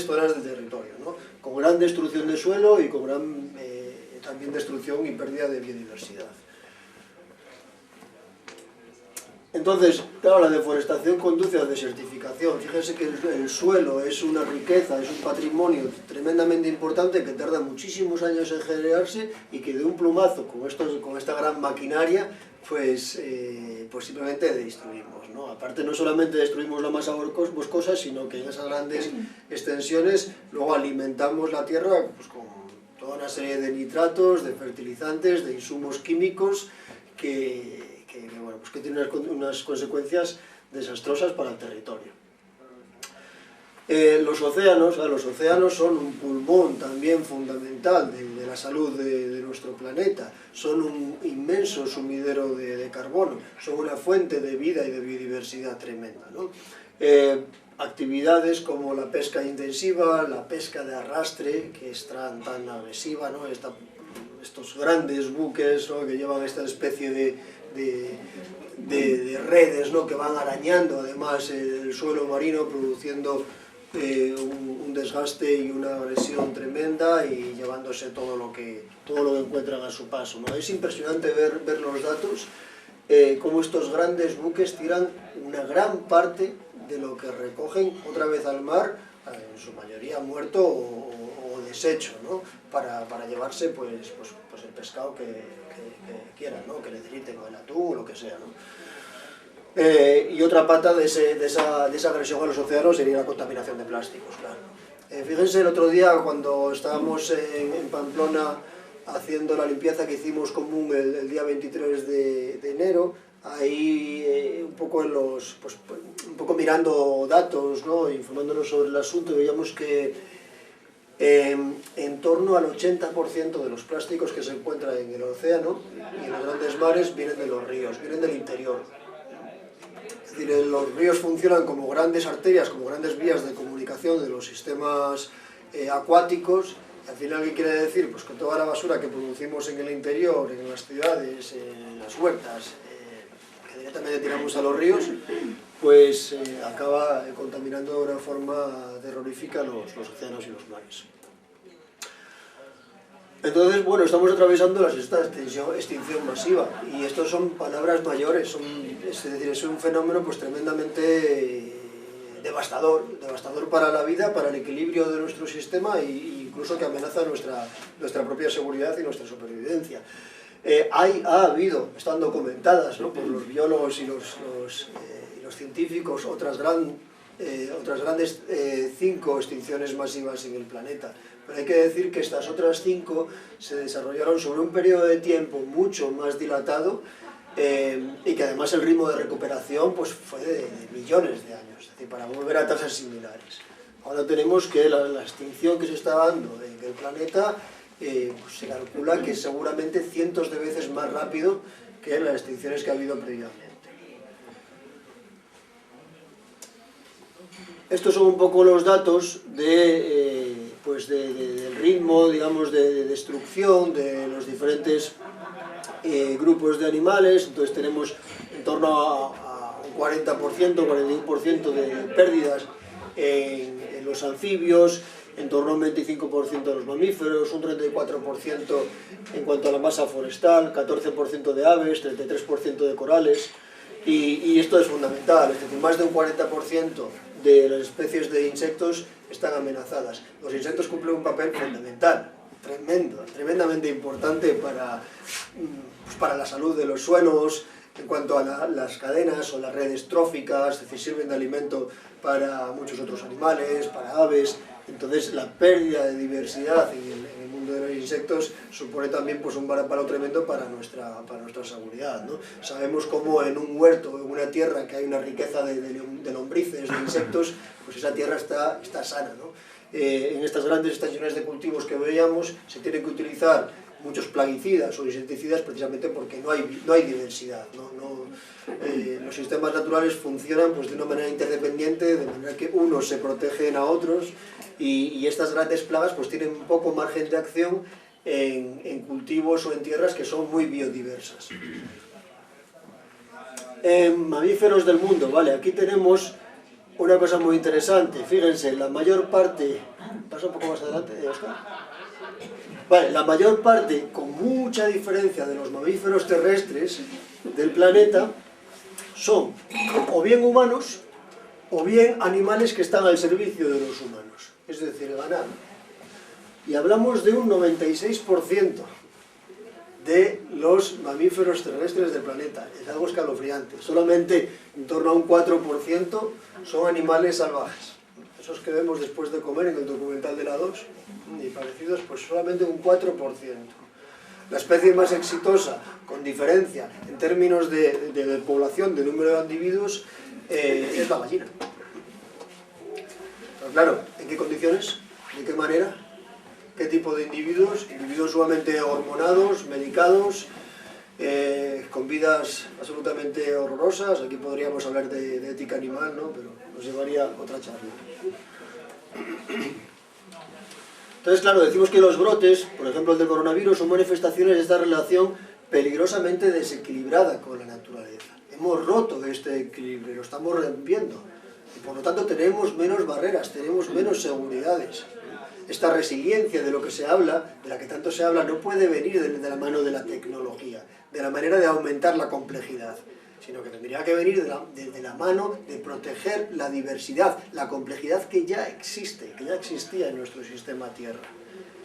zonas de territorio, ¿no? Con gran destrucción de suelo y con gran también destrucción y pérdida de biodiversidad. Entonces, claro, la deforestación conduce a desertificación. Fíjense que el suelo es una riqueza, es un patrimonio tremendamente importante que tarda muchísimos años en generarse y que de un plumazo, con esta gran maquinaria, pues simplemente destruimos, ¿no? Aparte, no solamente destruimos la masa boscosa, sino que en esas grandes extensiones luego alimentamos la tierra pues, con toda una serie de nitratos, de fertilizantes, de insumos químicos que tienen unas consecuencias desastrosas para el territorio. Los océanos son un pulmón también fundamental de la salud de nuestro planeta, son un inmenso sumidero de carbono, son una fuente de vida y de biodiversidad tremenda, ¿no? Actividades como la pesca intensiva, la pesca de arrastre, que es tan agresiva, ¿no? Estos grandes buques, ¿no? Que llevan esta especie de redes, ¿no? Que van arañando además el suelo marino, produciendo un desgaste y una agresión tremenda y llevándose todo lo que encuentran a su paso, ¿no? Es impresionante ver los datos, cómo estos grandes buques tiran una gran parte de lo que recogen otra vez al mar, en su mayoría muerto o deshecho, ¿no? Para llevarse pues el pescado que quieran, ¿no? Que necesiten, o el atún o lo que sea, ¿no? Y otra pata de esa agresión a los océanos sería la contaminación de plásticos, claro. Fíjense el otro día cuando estábamos en Pamplona haciendo la limpieza que hicimos común el día 23 de enero, ahí un poco mirando datos, ¿no? Informándonos sobre el asunto, veíamos que en torno al 80% de los plásticos que se encuentran en el océano y en los grandes mares vienen de los ríos, vienen del interior. Es decir, los ríos funcionan como grandes arterias, como grandes vías de comunicación de los sistemas acuáticos. Al final, ¿qué quiere decir? Pues que toda la basura que producimos en el interior, en las ciudades, en las huertas, que directamente tiramos a los ríos, pues acaba contaminando de una forma terrorífica los océanos y los mares. Entonces, bueno, estamos atravesando esta extinción masiva, y estos son palabras mayores, es decir, es un fenómeno pues tremendamente devastador para la vida, para el equilibrio de nuestro sistema e incluso que amenaza nuestra propia seguridad y nuestra supervivencia. Están documentadas, ¿no? Por los biólogos y los científicos otras grandes 5 extinciones masivas en el planeta. Pero hay que decir que estas otras 5 se desarrollaron sobre un periodo de tiempo mucho más dilatado y que además el ritmo de recuperación pues, fue de millones de años, es decir, para volver a tasas similares. Ahora tenemos que la extinción que se está dando en el planeta pues se calcula que es seguramente cientos de veces más rápido que las extinciones que ha habido previamente. Estos son un poco los datos del ritmo, digamos, de destrucción de los diferentes grupos de animales. Entonces tenemos en torno a un 40%, 41% de pérdidas en los anfibios, en torno a un 25% de los mamíferos, un 34% en cuanto a la masa forestal, 14% de aves, 33% de corales, y esto es fundamental, es decir, más de un 40% de las especies de insectos están amenazadas. Los insectos cumplen un papel fundamental, tremendamente importante para la salud de los suelos, en cuanto a las cadenas o las redes tróficas, es decir, sirven de alimento para muchos otros animales, para aves. Entonces la pérdida de diversidad en el mundo de insectos supone también pues, un varapalo tremendo para nuestra seguridad, ¿no? Sabemos cómo en un huerto, en una tierra que hay una riqueza de lombrices, de insectos, pues esa tierra está sana, ¿no? En estas grandes estaciones de cultivos que veíamos se tienen que utilizar muchos plaguicidas o insecticidas precisamente porque no hay diversidad, ¿no? Los sistemas naturales funcionan pues, de una manera interdependiente, de manera que unos se protegen a otros y estas grandes plagas pues, tienen un poco margen de acción en cultivos o en tierras que son muy biodiversas. Mamíferos del mundo, vale, aquí tenemos una cosa muy interesante, fíjense, la mayor parte, pasa un poco más adelante, Óscar. Vale, la mayor parte, con mucha diferencia de los mamíferos terrestres del planeta, son o bien humanos o bien animales que están al servicio de los humanos, es decir, ganado. Y hablamos de un 96% de los mamíferos terrestres del planeta, es algo escalofriante. Solamente en torno a un 4% son animales salvajes. Esos que vemos después de comer en el documental de la 2 y parecidos, pues solamente un 4%. La especie más exitosa, con diferencia, en términos de población, de número de individuos, es la gallina. Pero claro, ¿en qué condiciones? ¿De qué manera? ¿Qué tipo de individuos? Individuos sumamente hormonados, medicados, con vidas absolutamente horrorosas. Aquí podríamos hablar de ética animal, ¿no? Pero nos llevaría otra charla. Entonces, claro, decimos que los brotes, por ejemplo el del coronavirus, son manifestaciones de esta relación peligrosamente desequilibrada con la naturaleza. Hemos roto este equilibrio, lo estamos rompiendo. Y por lo tanto tenemos menos barreras, tenemos menos seguridades. Esta resiliencia de lo que se habla, de la que tanto se habla, no puede venir de la mano de la tecnología, de la manera de aumentar la complejidad, sino que tendría que venir de la mano de proteger la diversidad, la complejidad que ya existe, que ya existía en nuestro sistema Tierra.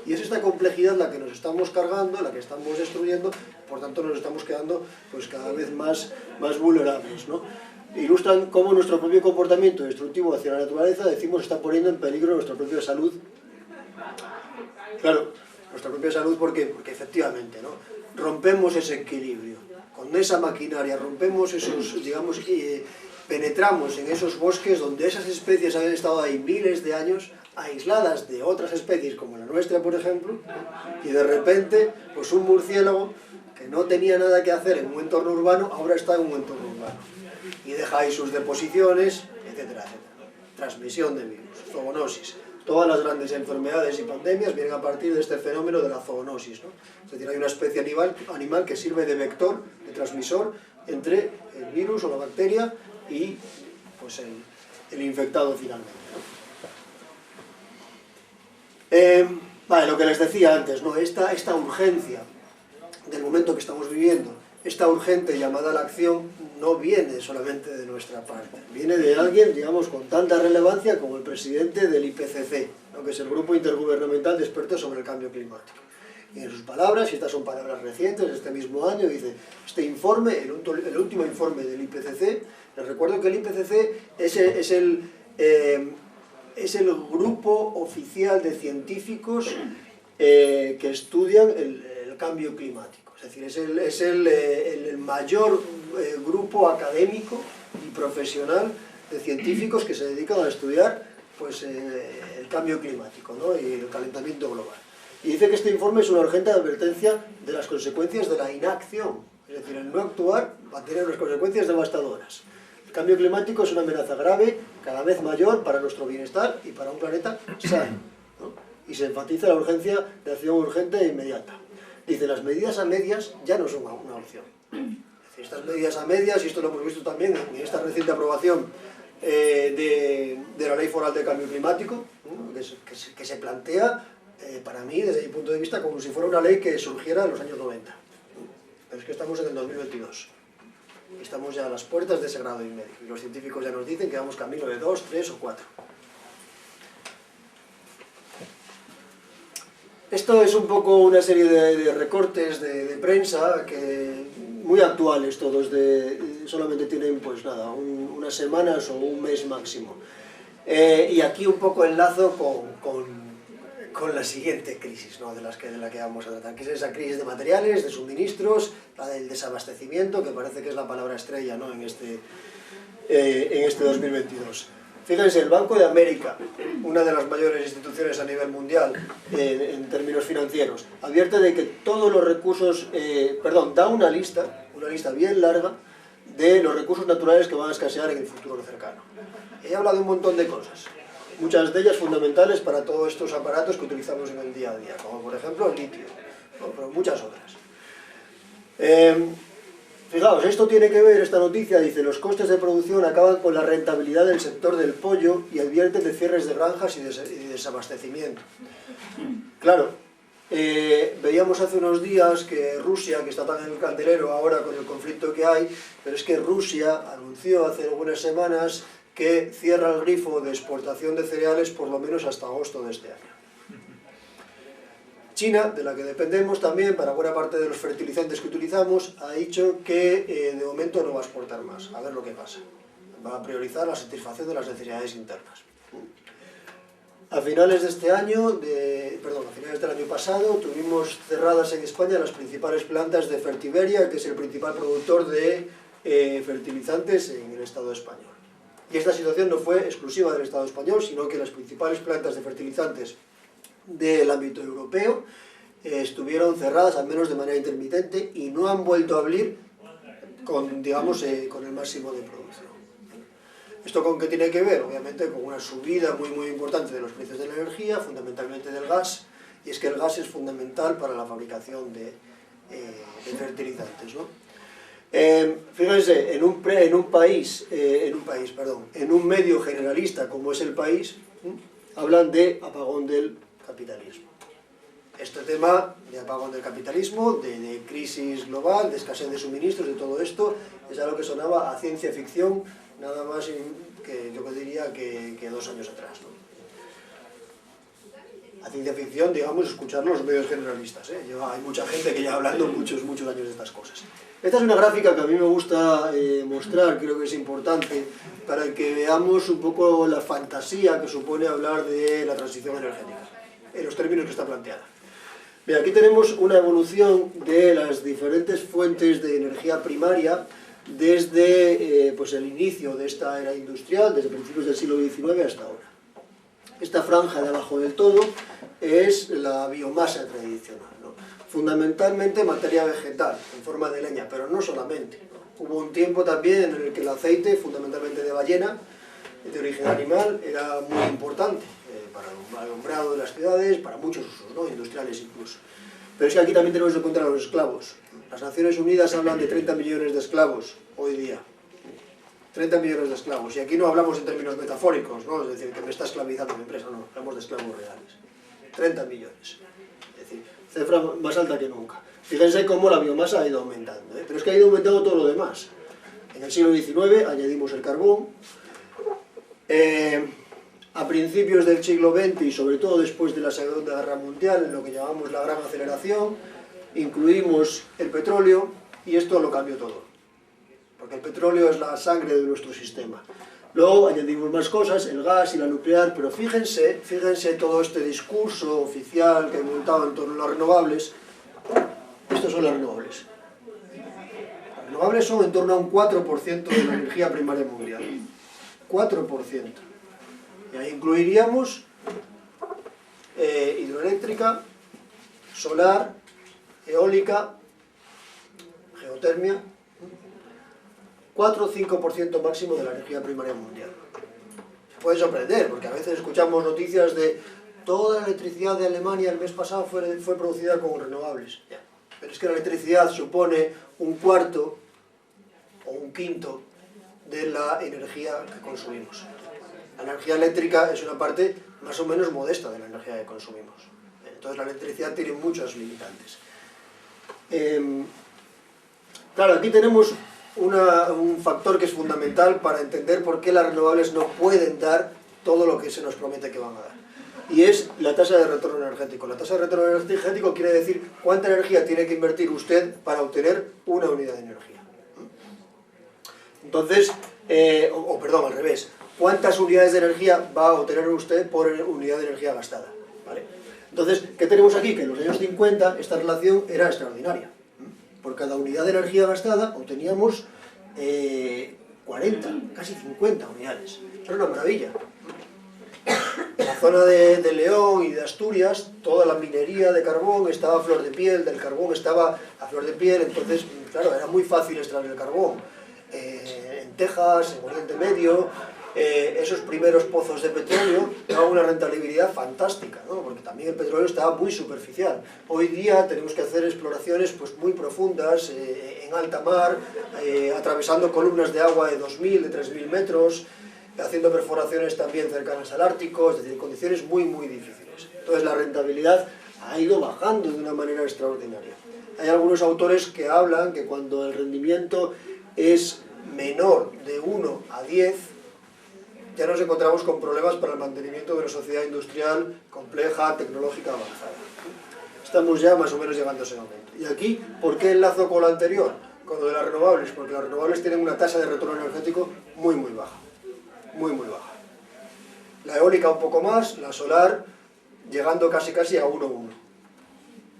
Y es esta complejidad la que nos estamos cargando, la que estamos destruyendo, por tanto nos estamos quedando pues, cada vez más vulnerables, ¿no? Ilustran cómo nuestro propio comportamiento destructivo hacia la naturaleza, decimos, está poniendo en peligro nuestra propia salud. Claro, nuestra propia salud porque efectivamente, ¿no? Rompemos ese equilibrio. Con esa maquinaria rompemos esos, digamos, penetramos en esos bosques donde esas especies han estado ahí miles de años, aisladas de otras especies como la nuestra, por ejemplo, y de repente, pues un murciélago que no tenía nada que hacer en un entorno urbano, ahora está en un entorno urbano. Y deja ahí sus deposiciones, etcétera, etcétera. Transmisión de virus, zoonosis. Todas las grandes enfermedades y pandemias vienen a partir de este fenómeno de la zoonosis, ¿no? Es decir, hay una especie animal que sirve de vector, de transmisor entre el virus o la bacteria y pues, el infectado finalmente, ¿no? Vale, lo que les decía antes, ¿no? Esta urgencia del momento que estamos viviendo, esta urgente llamada a la acción, no viene solamente de nuestra parte, viene de alguien, digamos, con tanta relevancia como el presidente del IPCC, ¿no? Que es el Grupo Intergubernamental de Expertos sobre el Cambio Climático. Y en sus palabras, y estas son palabras recientes, de este mismo año, dice, este informe, el último informe del IPCC, les recuerdo que el IPCC es el grupo oficial de científicos que estudian el cambio climático. Es decir, es el mayor grupo académico y profesional de científicos que se dedican a estudiar pues, el cambio climático, ¿no? Y el calentamiento global. Y dice que este informe es una urgente advertencia de las consecuencias de la inacción. Es decir, el no actuar va a tener unas consecuencias devastadoras. El cambio climático es una amenaza grave, cada vez mayor para nuestro bienestar y para un planeta sano, ¿no? Y se enfatiza la urgencia de acción urgente e inmediata. Dice, las medidas a medias ya no son una opción. Es decir, estas medidas a medias, y esto lo hemos visto también en esta reciente aprobación de la Ley Foral de Cambio Climático, ¿no? que se plantea, para mí, desde mi punto de vista, como si fuera una ley que surgiera en los años 90. Pero es que estamos en el 2022. Estamos ya a las puertas de ese grado y medio. Y los científicos ya nos dicen que vamos camino de 2, 3 o 4. Esto es un poco una serie de recortes de prensa que muy actuales todos, solamente tienen pues nada, unas semanas o un mes máximo. Y aquí un poco enlazo con la siguiente crisis, ¿no? de la que vamos a tratar, que es esa crisis de materiales, de suministros, la del desabastecimiento, que parece que es la palabra estrella, ¿no? en este 2022. Fíjense, el Banco de América, una de las mayores instituciones a nivel mundial en términos financieros, advierte de que todos los recursos, da una lista bien larga de los recursos naturales que van a escasear en el futuro cercano. Ella habla de un montón de cosas, muchas de ellas fundamentales para todos estos aparatos que utilizamos en el día a día, como por ejemplo el litio, ¿no? Pero muchas otras. Fijaos, esto tiene que ver, esta noticia dice, los costes de producción acaban con la rentabilidad del sector del pollo y advierten de cierres de granjas y desabastecimiento. Claro, veíamos hace unos días que Rusia, que está tan en el candelero ahora con el conflicto que hay, pero es que Rusia anunció hace algunas semanas que cierra el grifo de exportación de cereales por lo menos hasta agosto de este año. China, de la que dependemos también para buena parte de los fertilizantes que utilizamos, ha dicho que de momento no va a exportar más, a ver lo que pasa. Va a priorizar la satisfacción de las necesidades internas. A finales de este año, a finales del año pasado, tuvimos cerradas en España las principales plantas de Fertiberia, que es el principal productor de fertilizantes en el Estado español. Y esta situación no fue exclusiva del Estado español, sino que las principales plantas de fertilizantes del ámbito europeo estuvieron cerradas, al menos de manera intermitente, y no han vuelto a abrir con, digamos, con el máximo de producción. ¿Esto con qué tiene que ver? Obviamente con una subida muy importante de los precios de la energía, fundamentalmente del gas, y es que el gas es fundamental para la fabricación de fertilizantes, ¿no? Fíjense, en un medio generalista como es El País, hablan de apagón del capitalismo. Este tema de apagón del capitalismo, de crisis global, de escasez de suministros, de todo esto, es algo que sonaba a ciencia ficción, nada más que yo diría que 2 años atrás, ¿no? A ciencia ficción, digamos, escuchar los medios generalistas, ¿eh? Hay mucha gente que lleva hablando muchos años de estas cosas. Esta es una gráfica que a mí me gusta mostrar, creo que es importante, para que veamos un poco la fantasía que supone hablar de la transición energética, en los términos que está planteada. Bien, aquí tenemos una evolución de las diferentes fuentes de energía primaria desde el inicio de esta era industrial, desde principios del siglo XIX hasta ahora. Esta franja de abajo del todo es la biomasa tradicional, ¿no? Fundamentalmente materia vegetal, en forma de leña, pero no solamente. Hubo un tiempo también en el que el aceite, fundamentalmente de ballena, de origen animal, era muy importante para el alumbrado de las ciudades, para muchos usos, ¿no? Industriales incluso. Pero es que aquí también tenemos que encontrar a los esclavos. Las Naciones Unidas hablan de 30 millones de esclavos hoy día. 30 millones de esclavos. Y aquí no hablamos en términos metafóricos, ¿no? Es decir, que me está esclavizando mi empresa, no, hablamos de esclavos reales. 30 millones. Es decir, cifra más alta que nunca. Fíjense cómo la biomasa ha ido aumentando, ¿eh? Pero es que ha ido aumentando todo lo demás. En el siglo XIX añadimos el carbón. A principios del siglo XX y sobre todo después de la Segunda Guerra Mundial, en lo que llamamos la Gran Aceleración, incluimos el petróleo y esto lo cambió todo. Porque el petróleo es la sangre de nuestro sistema. Luego añadimos más cosas, el gas y la nuclear, pero fíjense todo este discurso oficial que he montado en torno a las renovables. Estos son las renovables. Las renovables son en torno a un 4% de la energía primaria mundial. 4%. Y ahí incluiríamos hidroeléctrica, solar, eólica, geotermia, 4 o 5% máximo de la energía primaria mundial. Se puede sorprender, porque a veces escuchamos noticias de toda la electricidad de Alemania el mes pasado fue producida con renovables. Ya. Pero es que la electricidad supone un cuarto o un quinto de la energía que consumimos. La energía eléctrica es una parte más o menos modesta de la energía que consumimos. Entonces la electricidad tiene muchos limitantes. Claro, aquí tenemos un factor que es fundamental para entender por qué las renovables no pueden dar todo lo que se nos promete que van a dar. Y es la tasa de retorno energético. La tasa de retorno energético quiere decir cuánta energía tiene que invertir usted para obtener una unidad de energía. Entonces, al revés. ¿Cuántas unidades de energía va a obtener usted por unidad de energía gastada? ¿Vale? Entonces, ¿qué tenemos aquí? Que en los años 50 esta relación era extraordinaria. Por cada unidad de energía gastada obteníamos 40, casi 50 unidades. Era una maravilla. En la zona de León y de Asturias, toda la minería de carbón estaba a flor de piel, del carbón estaba a flor de piel, entonces, claro, era muy fácil extraer el carbón. En Texas, en Oriente Medio, esos primeros pozos de petróleo daban una rentabilidad fantástica, ¿no? Porque también el petróleo estaba muy superficial. Hoy día tenemos que hacer exploraciones pues, muy profundas, en alta mar, atravesando columnas de agua de 2.000, de 3.000 metros, haciendo perforaciones también cercanas al Ártico, es decir, condiciones muy, muy difíciles. Entonces la rentabilidad ha ido bajando de una manera extraordinaria. Hay algunos autores que hablan que cuando el rendimiento es menor de 1 a 10, ya nos encontramos con problemas para el mantenimiento de una sociedad industrial compleja, tecnológica, avanzada. Estamos ya más o menos llegando a ese momento. Y aquí, ¿por qué enlazo con lo anterior? Con lo de las renovables, porque las renovables tienen una tasa de retorno energético muy, muy baja. Muy, muy baja. La eólica un poco más, la solar llegando casi a 1:1.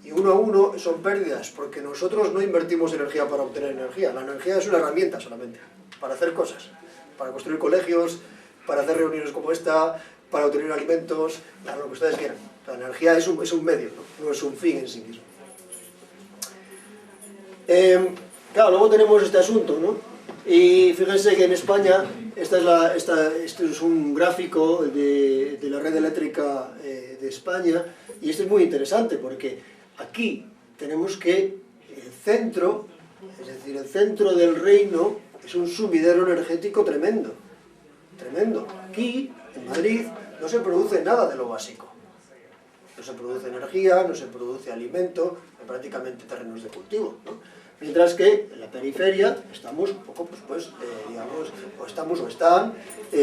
Y 1:1 son pérdidas, porque nosotros no invertimos energía para obtener energía. La energía es una herramienta solamente, para hacer cosas, para construir colegios, para hacer reuniones como esta, para obtener alimentos, para lo que ustedes quieran. La energía es un medio, no es un fin en sí mismo. Claro, luego tenemos este asunto, ¿no? Y fíjense que en España, este es un gráfico de la red eléctrica de España, y esto es muy interesante porque aquí tenemos que el centro, es decir, el centro del reino es un sumidero energético tremendo, tremendo. Aquí, en Madrid, no se produce nada de lo básico. No se produce energía, no se produce alimento, hay prácticamente terrenos de cultivo, ¿no? Mientras que en la periferia estamos un poco, digamos, están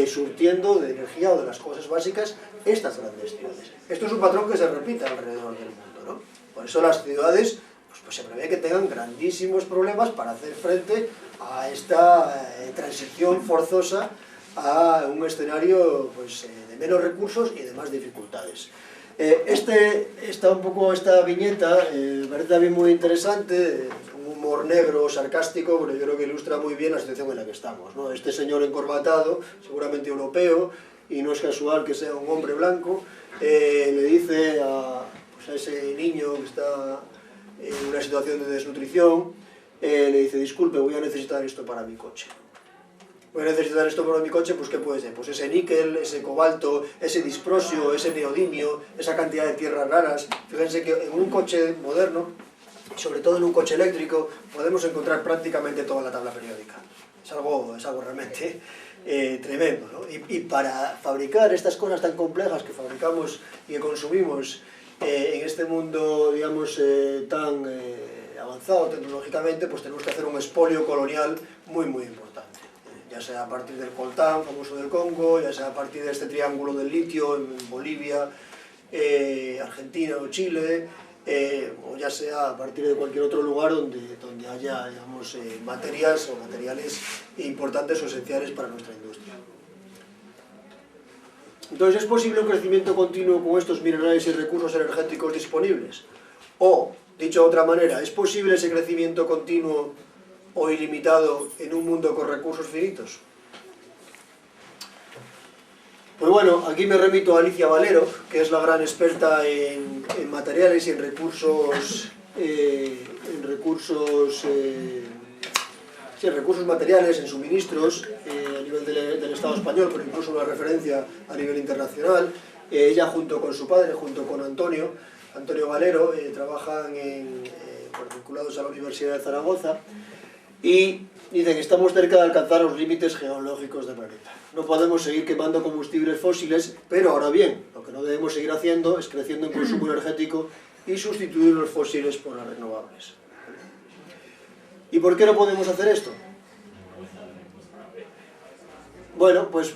surtiendo de energía o de las cosas básicas estas grandes ciudades. Esto es un patrón que se repite alrededor del mundo, ¿no? Por eso las ciudades pues se prevé que tengan grandísimos problemas para hacer frente a esta transición forzosa a un escenario pues, de menos recursos y de más dificultades. Esta viñeta me parece también muy interesante, un humor negro, sarcástico, pero yo creo que ilustra muy bien la situación en la que estamos, ¿no? Este señor encorbatado, seguramente europeo, y no es casual que sea un hombre blanco, le dice a ese niño que está en una situación de desnutrición, le dice, disculpe, voy a necesitar esto para mi coche. Voy a necesitar esto para mi coche, pues ¿qué puede ser? Pues ese níquel, ese cobalto, ese disprosio, ese neodimio, esa cantidad de tierras raras. Fíjense que en un coche moderno, sobre todo en un coche eléctrico, podemos encontrar prácticamente toda la tabla periódica. Es algo realmente tremendo, ¿no? Y para fabricar estas cosas tan complejas que fabricamos y que consumimos en este mundo, digamos, tan avanzado tecnológicamente, pues tenemos que hacer un expolio colonial muy, muy importante. Ya sea a partir del coltán, famoso del Congo, ya sea a partir de este triángulo del litio en Bolivia, Argentina o Chile, o ya sea a partir de cualquier otro lugar donde haya, digamos, materias o materiales importantes o esenciales para nuestra industria. Entonces, ¿es posible un crecimiento continuo con estos minerales y recursos energéticos disponibles? O, dicho de otra manera, ¿es posible ese crecimiento continuo o ilimitado en un mundo con recursos finitos? Pues bueno, aquí me remito a Alicia Valero, que es la gran experta en materiales y en recursos materiales, en suministros a nivel del Estado español, pero incluso una referencia a nivel internacional. Ella junto con su padre, junto con Antonio Valero, trabajan vinculados a la Universidad de Zaragoza, y dicen que estamos cerca de alcanzar los límites geológicos del planeta. No podemos seguir quemando combustibles fósiles, pero ahora bien, lo que no debemos seguir haciendo es creciendo en consumo energético y sustituir los fósiles por las renovables. ¿Y por qué no podemos hacer esto? Bueno, pues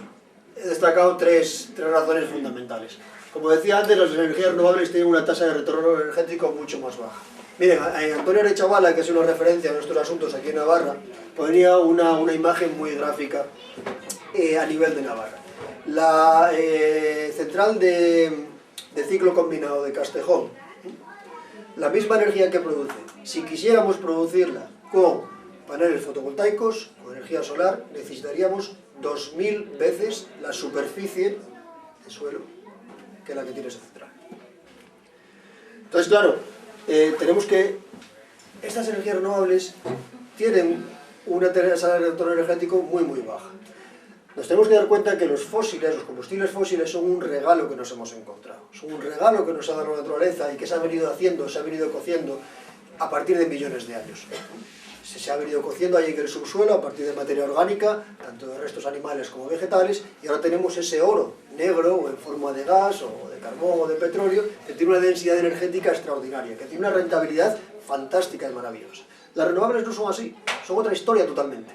he destacado tres razones fundamentales. Como decía antes, las energías renovables tienen una tasa de retorno energético mucho más baja. Miren, Antonio Arechavala, que es una referencia en nuestros asuntos aquí en Navarra, ponía una imagen muy gráfica a nivel de Navarra. La central de de ciclo combinado de Castejón, la misma energía que produce, si quisiéramos producirla con paneles fotovoltaicos, con energía solar, necesitaríamos 2000 veces la superficie de suelo que la que tiene esa central. Entonces, claro, tenemos que... Estas energías renovables tienen una tasa de retorno energético muy baja. Nos tenemos que dar cuenta que los fósiles, los combustibles fósiles, son un regalo que nos hemos encontrado. Son un regalo que nos ha dado la naturaleza y que se ha venido haciendo, se ha venido cociendo a partir de millones de años. Se ha venido cociendo ahí en el subsuelo a partir de materia orgánica, tanto de restos animales como vegetales, y ahora tenemos ese oro negro o en forma de gas o de carbón o de petróleo que tiene una densidad energética extraordinaria, que tiene una rentabilidad fantástica y maravillosa. Las renovables no son así, son otra historia totalmente.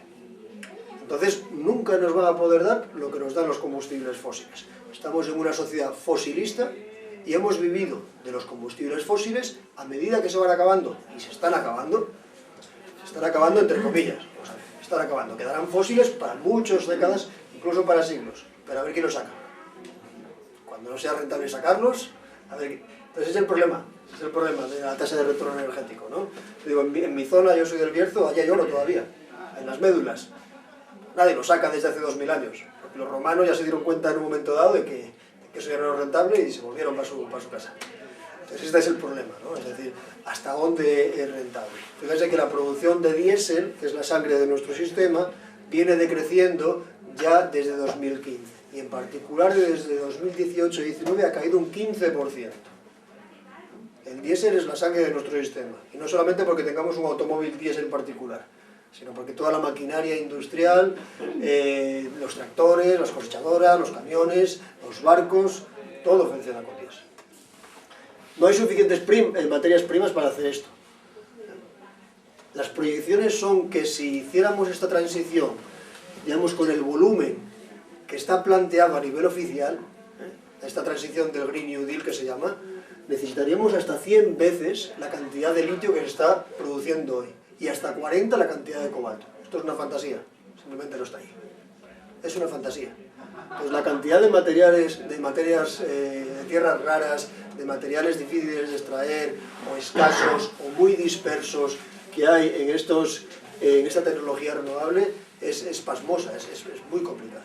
Entonces nunca nos van a poder dar lo que nos dan los combustibles fósiles. Estamos en una sociedad fosilista y hemos vivido de los combustibles fósiles a medida que se van acabando, y se están acabando entre comillas, o sea, están acabando, quedarán fósiles para muchas décadas, incluso para siglos, pero a ver quién los saca. Cuando no sea rentable sacarlos, a ver. Entonces es el problema de la tasa de retorno energético, ¿no? Digo, en mi zona, yo soy del Bierzo, allá hay oro todavía, en las médulas. Nadie lo saca desde hace 2000 años, porque los romanos ya se dieron cuenta en un momento dado de que eso ya no era rentable y se volvieron para su casa. Entonces este es el problema, ¿no? Es decir, ¿hasta dónde es rentable? Fíjense que la producción de diésel, que es la sangre de nuestro sistema, viene decreciendo ya desde 2015. Y en particular desde 2018-19 ha caído un 15%. El diésel es la sangre de nuestro sistema. Y no solamente porque tengamos un automóvil diésel en particular, sino porque toda la maquinaria industrial, los tractores, las cosechadoras, los camiones, los barcos, todo funciona con diésel. No hay suficientes materias primas para hacer esto. Las proyecciones son que si hiciéramos esta transición, digamos, con el volumen que está planteado a nivel oficial, esta transición del Green New Deal que se llama, necesitaríamos hasta 100 veces la cantidad de litio que se está produciendo hoy, y hasta 40 la cantidad de cobalto. Esto es una fantasía, simplemente no está ahí. Es una fantasía. Pues la cantidad de materiales, de tierras raras, de materiales difíciles de extraer, o escasos, o muy dispersos, que hay en esta tecnología renovable, es pasmosa, es muy complicada.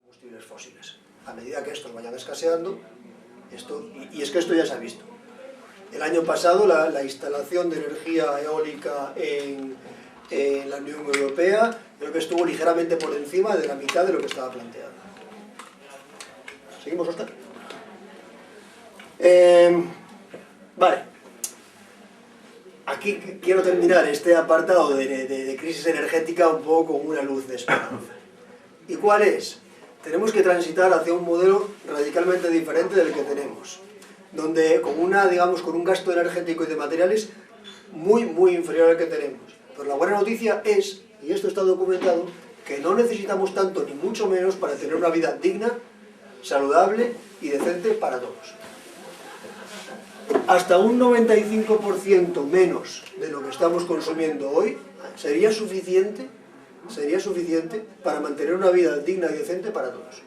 Combustibles fósiles. A medida que estos vayan escaseando, y es que esto ya se ha visto. El año pasado la instalación de energía eólica en la Unión Europea creo que estuvo ligeramente por encima de la mitad de lo que estaba planteado. ¿Seguimos, Óscar? Vale. Aquí quiero terminar este apartado de crisis energética un poco con una luz de esperanza. ¿Y cuál es? Tenemos que transitar hacia un modelo radicalmente diferente del que tenemos, donde con un gasto energético y de materiales muy inferior al que tenemos. Pero la buena noticia es, y esto está documentado, que no necesitamos tanto ni mucho menos para tener una vida digna, saludable y decente para todos. Hasta un 95% menos de lo que estamos consumiendo hoy sería suficiente para mantener una vida digna y decente para todos.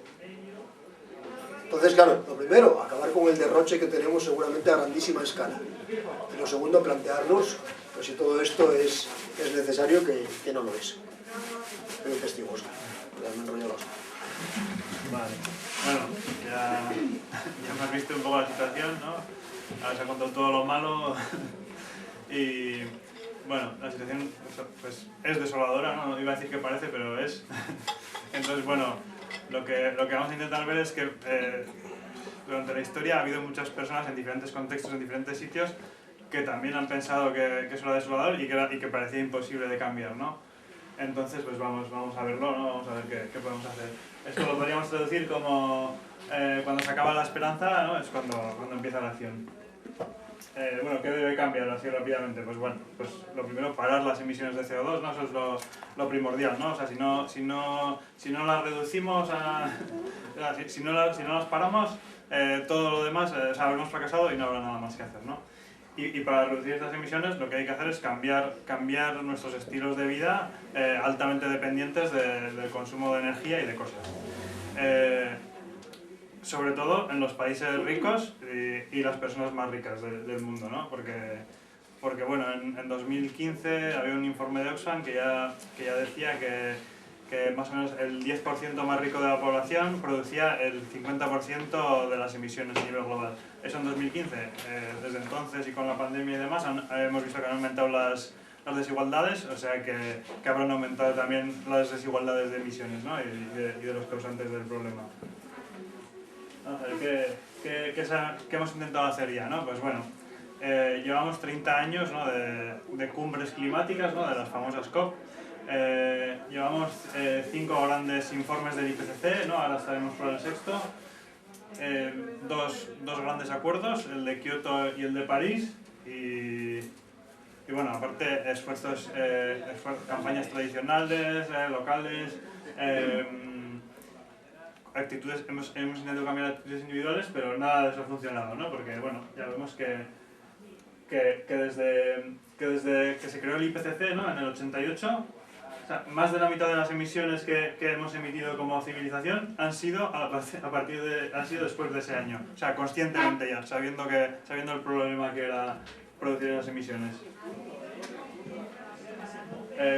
Entonces, claro, lo primero, acabar con el derroche que tenemos seguramente a grandísima escala. Y lo segundo, plantearnos pues, si todo esto es necesario, que no lo es. Soy un testigo, Óscar. Ya me enrollo los. Vale. Bueno, ya hemos visto un poco la situación, ¿no? Ahora se ha contado todo lo malo y... Bueno, la situación pues, es desoladora, ¿no? Iba a decir que parece, pero es. Entonces, bueno, lo que vamos a intentar ver es que durante la historia ha habido muchas personas en diferentes contextos, en diferentes sitios, que también han pensado que eso era desolador y que parecía imposible de cambiar, ¿no? Entonces, pues vamos a verlo, ¿no? Vamos a ver qué podemos hacer. Esto lo podríamos traducir como cuando se acaba la esperanza, ¿no? Es cuando empieza la acción. Bueno, ¿qué debe cambiar así rápidamente? Pues bueno, pues lo primero, parar las emisiones de CO2, ¿no? Eso es lo primordial, ¿no? O sea, si no las reducimos, si no las paramos, todo lo demás, habremos fracasado y no habrá nada más que hacer, ¿no? Y para reducir estas emisiones lo que hay que hacer es cambiar nuestros estilos de vida altamente dependientes del consumo de energía y de cosas. Sobre todo en los países ricos y las personas más ricas del mundo, ¿no? Porque bueno, en 2015 había un informe de Oxfam que ya decía que más o menos el 10% más rico de la población producía el 50% de las emisiones a nivel global. Eso en 2015. Desde entonces y con la pandemia y demás hemos visto que han aumentado las desigualdades, o sea que habrán aumentado también las desigualdades de emisiones, ¿no? y de los causantes del problema. Vamos a ver, ¿qué hemos intentado hacer ya, ¿no? Pues bueno, llevamos 30 años, ¿no? de cumbres climáticas, ¿no? De las famosas COP. Llevamos 5 grandes informes del IPCC, ¿no? Ahora estaremos por el 6º. Dos grandes acuerdos, el de Kioto y el de París. Y bueno, aparte campañas tradicionales, locales, actitudes, hemos intentado cambiar actitudes individuales, pero nada de eso ha funcionado, ¿no? Porque bueno, ya vemos que desde que se creó el IPCC, ¿no? En el 88, o sea, más de la mitad de las emisiones que hemos emitido como civilización han sido después de ese año, o sea, conscientemente ya, sabiendo el problema que era producir esas emisiones.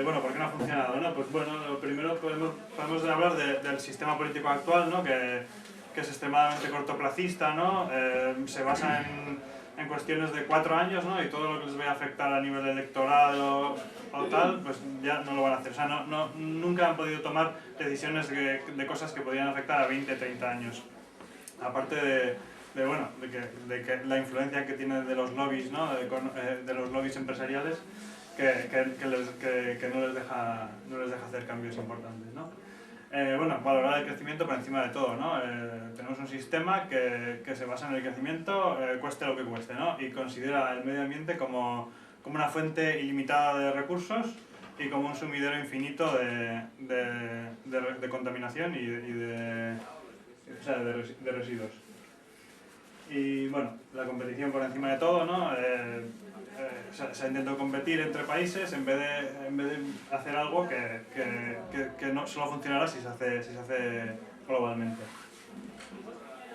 Bueno, ¿por qué no ha funcionado, no? Pues bueno, lo primero podemos hablar del sistema político actual, ¿no? Que es extremadamente cortoplacista, ¿no? Se basa en cuestiones de 4 años, ¿no? Y todo lo que les vaya a afectar a nivel electoral o tal, pues ya no lo van a hacer. O sea, nunca han podido tomar decisiones de cosas que podían afectar a 20, 30 años. Aparte de que la influencia que tiene de los lobbies, ¿no? De los lobbies empresariales, que no les deja hacer cambios importantes, ¿no? Bueno, valorar el crecimiento por encima de todo, ¿no? Tenemos un sistema que se basa en el crecimiento, cueste lo que cueste, ¿no? Y considera el medio ambiente como una fuente ilimitada de recursos y como un sumidero infinito de contaminación y de residuos. Y bueno, la competición por encima de todo, ¿no? Se ha intentado competir entre países en vez de hacer algo que no solo funcionará si se hace globalmente.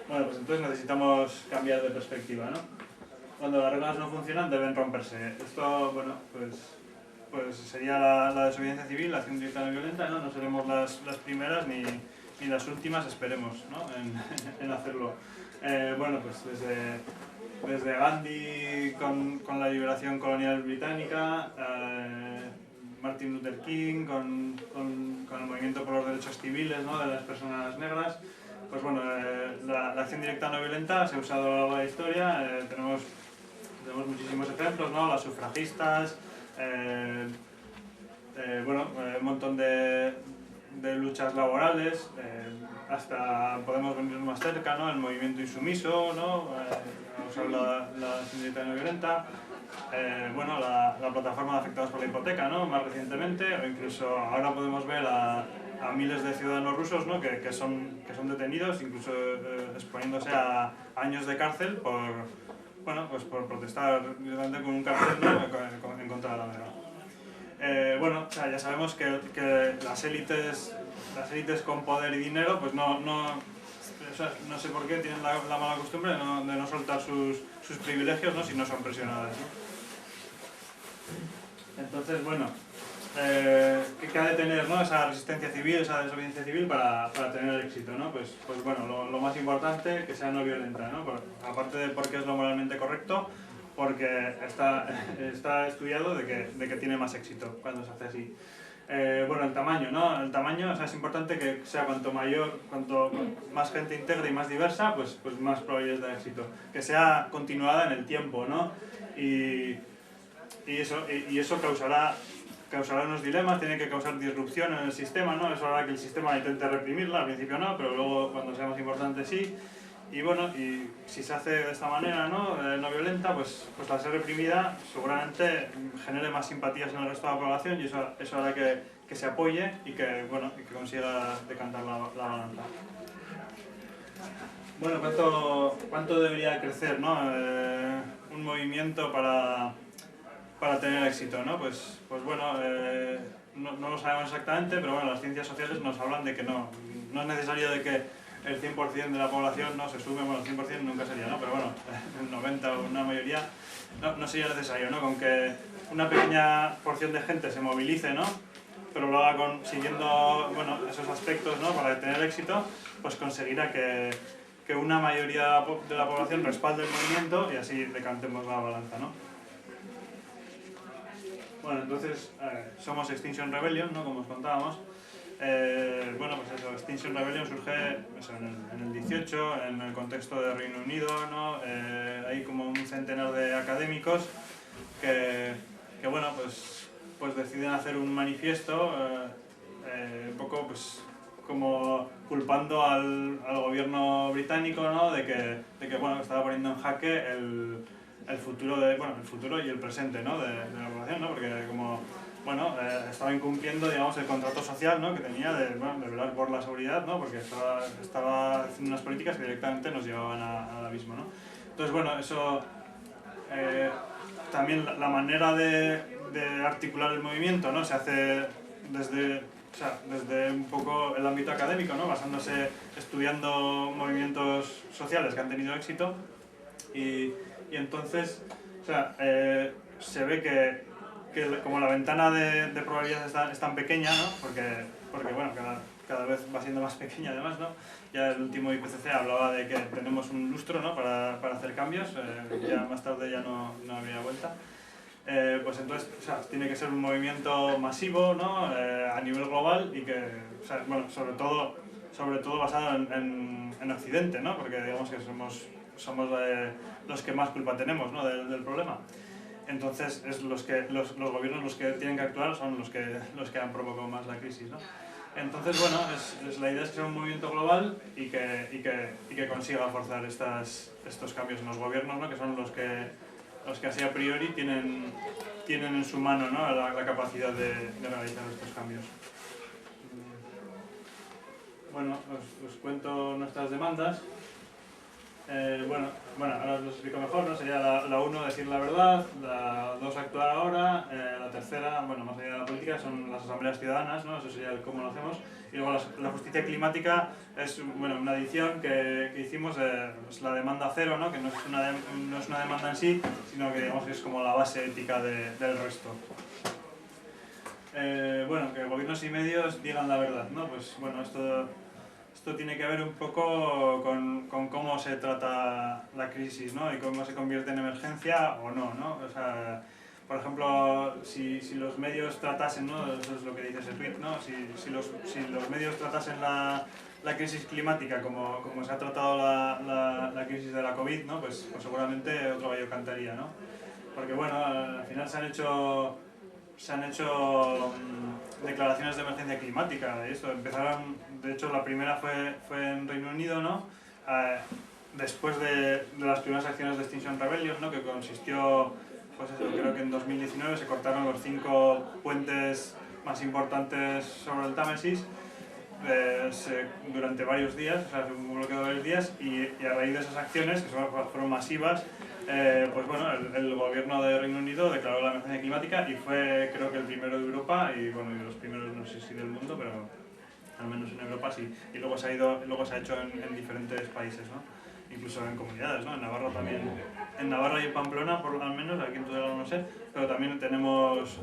Bueno, pues entonces necesitamos cambiar de perspectiva, ¿no? Cuando las reglas no funcionan deben romperse. Esto, bueno, pues sería la desobediencia civil, la acción directa no violenta, ¿no? No seremos las primeras ni las últimas, esperemos, ¿no? en hacerlo. Bueno, pues desde Gandhi con la liberación colonial británica, Martin Luther King con el movimiento por los derechos civiles, ¿no? De las personas negras, pues bueno, la acción directa no violenta se ha usado a lo largo de la historia, tenemos muchísimos ejemplos, ¿no? Las sufragistas, bueno, un montón de luchas laborales, hasta podemos venir más cerca, ¿no? El movimiento insumiso, ¿no? Hemos hablado de la acción directa no violenta, bueno, la plataforma de afectados por la hipoteca, ¿no? Más recientemente, o incluso ahora podemos ver a miles de ciudadanos rusos, ¿no? que son detenidos, incluso exponiéndose a años de cárcel por protestar directamente con un cartel, ¿no? en contra de la guerra. Bueno, o sea, ya sabemos que las élites con poder y dinero, pues no sé por qué tienen la mala costumbre de no soltar sus privilegios, ¿no? Si no son presionadas, ¿no? Entonces, bueno, ¿qué ha de tener, ¿no? Esa resistencia civil, esa desobediencia civil para tener éxito, ¿no? Pues bueno, lo más importante, que sea no violenta, ¿no? Aparte de porque es lo moralmente correcto, porque está estudiado de que tiene más éxito cuando se hace así. Bueno, el tamaño, ¿no? El tamaño, o sea, es importante que sea cuanto más gente integre y más diversa, pues más probabilidades de éxito. Que sea continuada en el tiempo, ¿no? Y eso causará unos dilemas, tiene que causar disrupción en el sistema, ¿no? Eso hará que el sistema intente reprimirla, al principio no, pero luego cuando sea más importante sí. Y bueno, y si se hace de esta manera, ¿no? No violenta, pues al ser reprimida seguramente genere más simpatías en el resto de la población y eso hará que se apoye y que consiga decantar la balanza. Bueno, ¿cuánto debería crecer, ¿no? Un movimiento para tener éxito, ¿no? Pues bueno, no lo sabemos exactamente, pero bueno, las ciencias sociales nos hablan de que no es necesario de que el 100% de la población no se sume, bueno, el 100% nunca sería, ¿no? Pero bueno, el 90% o una mayoría no sería necesario, ¿no? Con que una pequeña porción de gente se movilice, ¿no? Pero lo haga siguiendo, bueno, esos aspectos, ¿no? Para tener éxito, pues conseguirá que una mayoría de la población respalde el movimiento y así decantemos la balanza, ¿no? Bueno, entonces somos Extinction Rebellion, ¿no? Como os contábamos. Bueno, pues eso, Extinction Rebellion surge eso, en el 18, en el contexto de Reino Unido, ¿no? Hay como un centenar de académicos que bueno, pues deciden hacer un manifiesto un poco pues como culpando al gobierno británico, ¿no? de que bueno, estaba poniendo en jaque el futuro y el presente, ¿no? de la población, ¿no? Porque como bueno, estaba incumpliendo, digamos, el contrato social, ¿no? Que tenía de velar por la seguridad, ¿no? Porque estaba haciendo unas políticas que directamente nos llevaban al abismo, ¿no? Entonces, bueno, eso también la manera de articular el movimiento, ¿no? Se hace desde un poco el ámbito académico, ¿no? Basándose, estudiando movimientos sociales que han tenido éxito y entonces, se ve que como la ventana de probabilidades es tan pequeña, ¿no? Porque bueno, cada vez va siendo más pequeña además, ¿no? Ya el último IPCC hablaba de que tenemos un lustro, ¿no? para hacer cambios, ya más tarde ya no había vuelta. Pues entonces tiene que ser un movimiento masivo, ¿no? A nivel global y que, bueno, sobre todo basado en Occidente, ¿no? Porque digamos que somos los que más culpa tenemos, ¿no? del problema. Entonces los gobiernos los que tienen que actuar son los que han provocado más la crisis, ¿no? Entonces, bueno, la idea es que sea un movimiento global y que consiga forzar estos cambios en los gobiernos, ¿no? Que son los que así a priori tienen en su mano, ¿no? la capacidad de realizar estos cambios. Bueno, os cuento nuestras demandas. Bueno, ahora os lo explico mejor, ¿no? Sería la 1, decir la verdad, la 2, actuar ahora, la tercera, bueno, más allá de la política, son las asambleas ciudadanas, ¿no? Eso sería el cómo lo hacemos. Y luego la justicia climática es, bueno, una edición que hicimos, es la demanda cero, ¿no? Que no es una demanda en sí, sino que digamos que es como la base ética del resto. Bueno, que gobiernos y medios digan la verdad, ¿no? Pues bueno, esto tiene que ver un poco con cómo se trata la crisis, ¿no? Y cómo se convierte en emergencia o no, ¿no? O sea, por ejemplo, si los medios tratasen, ¿no? Eso es lo que dice ese tweet, ¿no? Si los medios tratasen la crisis climática como se ha tratado la crisis de la COVID, ¿no? Pues seguramente otro gallo cantaría, ¿no? Porque bueno, al final se han hecho declaraciones de emergencia climática. Esto empezaron, de hecho la primera fue en Reino Unido, ¿no? Después de las primeras acciones de Extinction Rebellion, ¿no? Que consistió, pues eso, creo que en 2019 se cortaron los 5 puentes más importantes sobre el Támesis durante varios días, o sea, un bloqueo de varios días, y a raíz de esas acciones, que fueron masivas, pues bueno, el gobierno de Reino Unido declaró la emergencia climática y fue, creo que el primero de Europa y bueno, y los primeros no sé si del mundo, pero al menos en Europa sí. Y luego se ha hecho en diferentes países, ¿no? Incluso en comunidades, ¿no? En Navarra también. En Navarra y en Pamplona, al menos, aquí en Tudela no sé, pero también tenemos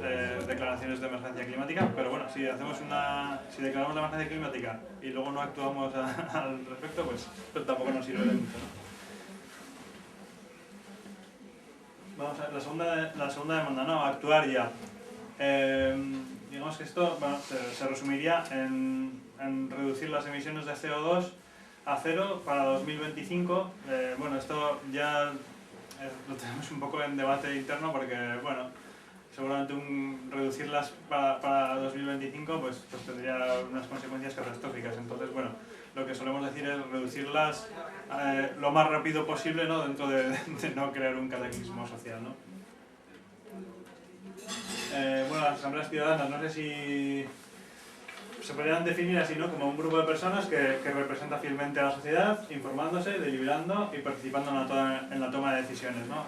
declaraciones de emergencia climática. Pero bueno, si declaramos la emergencia climática y luego no actuamos al respecto, pues tampoco nos sirve de mucho, ¿no? Vamos a ver, la segunda demanda, ¿no? Actuar ya. Digamos que esto, bueno, se resumiría en reducir las emisiones de CO2 a 0 para 2025. Bueno, esto ya lo tenemos un poco en debate interno porque, bueno, seguramente reducirlas para 2025 pues tendría unas consecuencias catastróficas. Entonces, bueno, lo que solemos decir es reducirlas lo más rápido posible, ¿no? Dentro de no crear un cataclismo social, ¿no? Bueno, las asambleas ciudadanas, no sé se podrían definir así, ¿no? Como un grupo de personas que representa fielmente a la sociedad, informándose, deliberando y participando en la toma de decisiones, ¿no?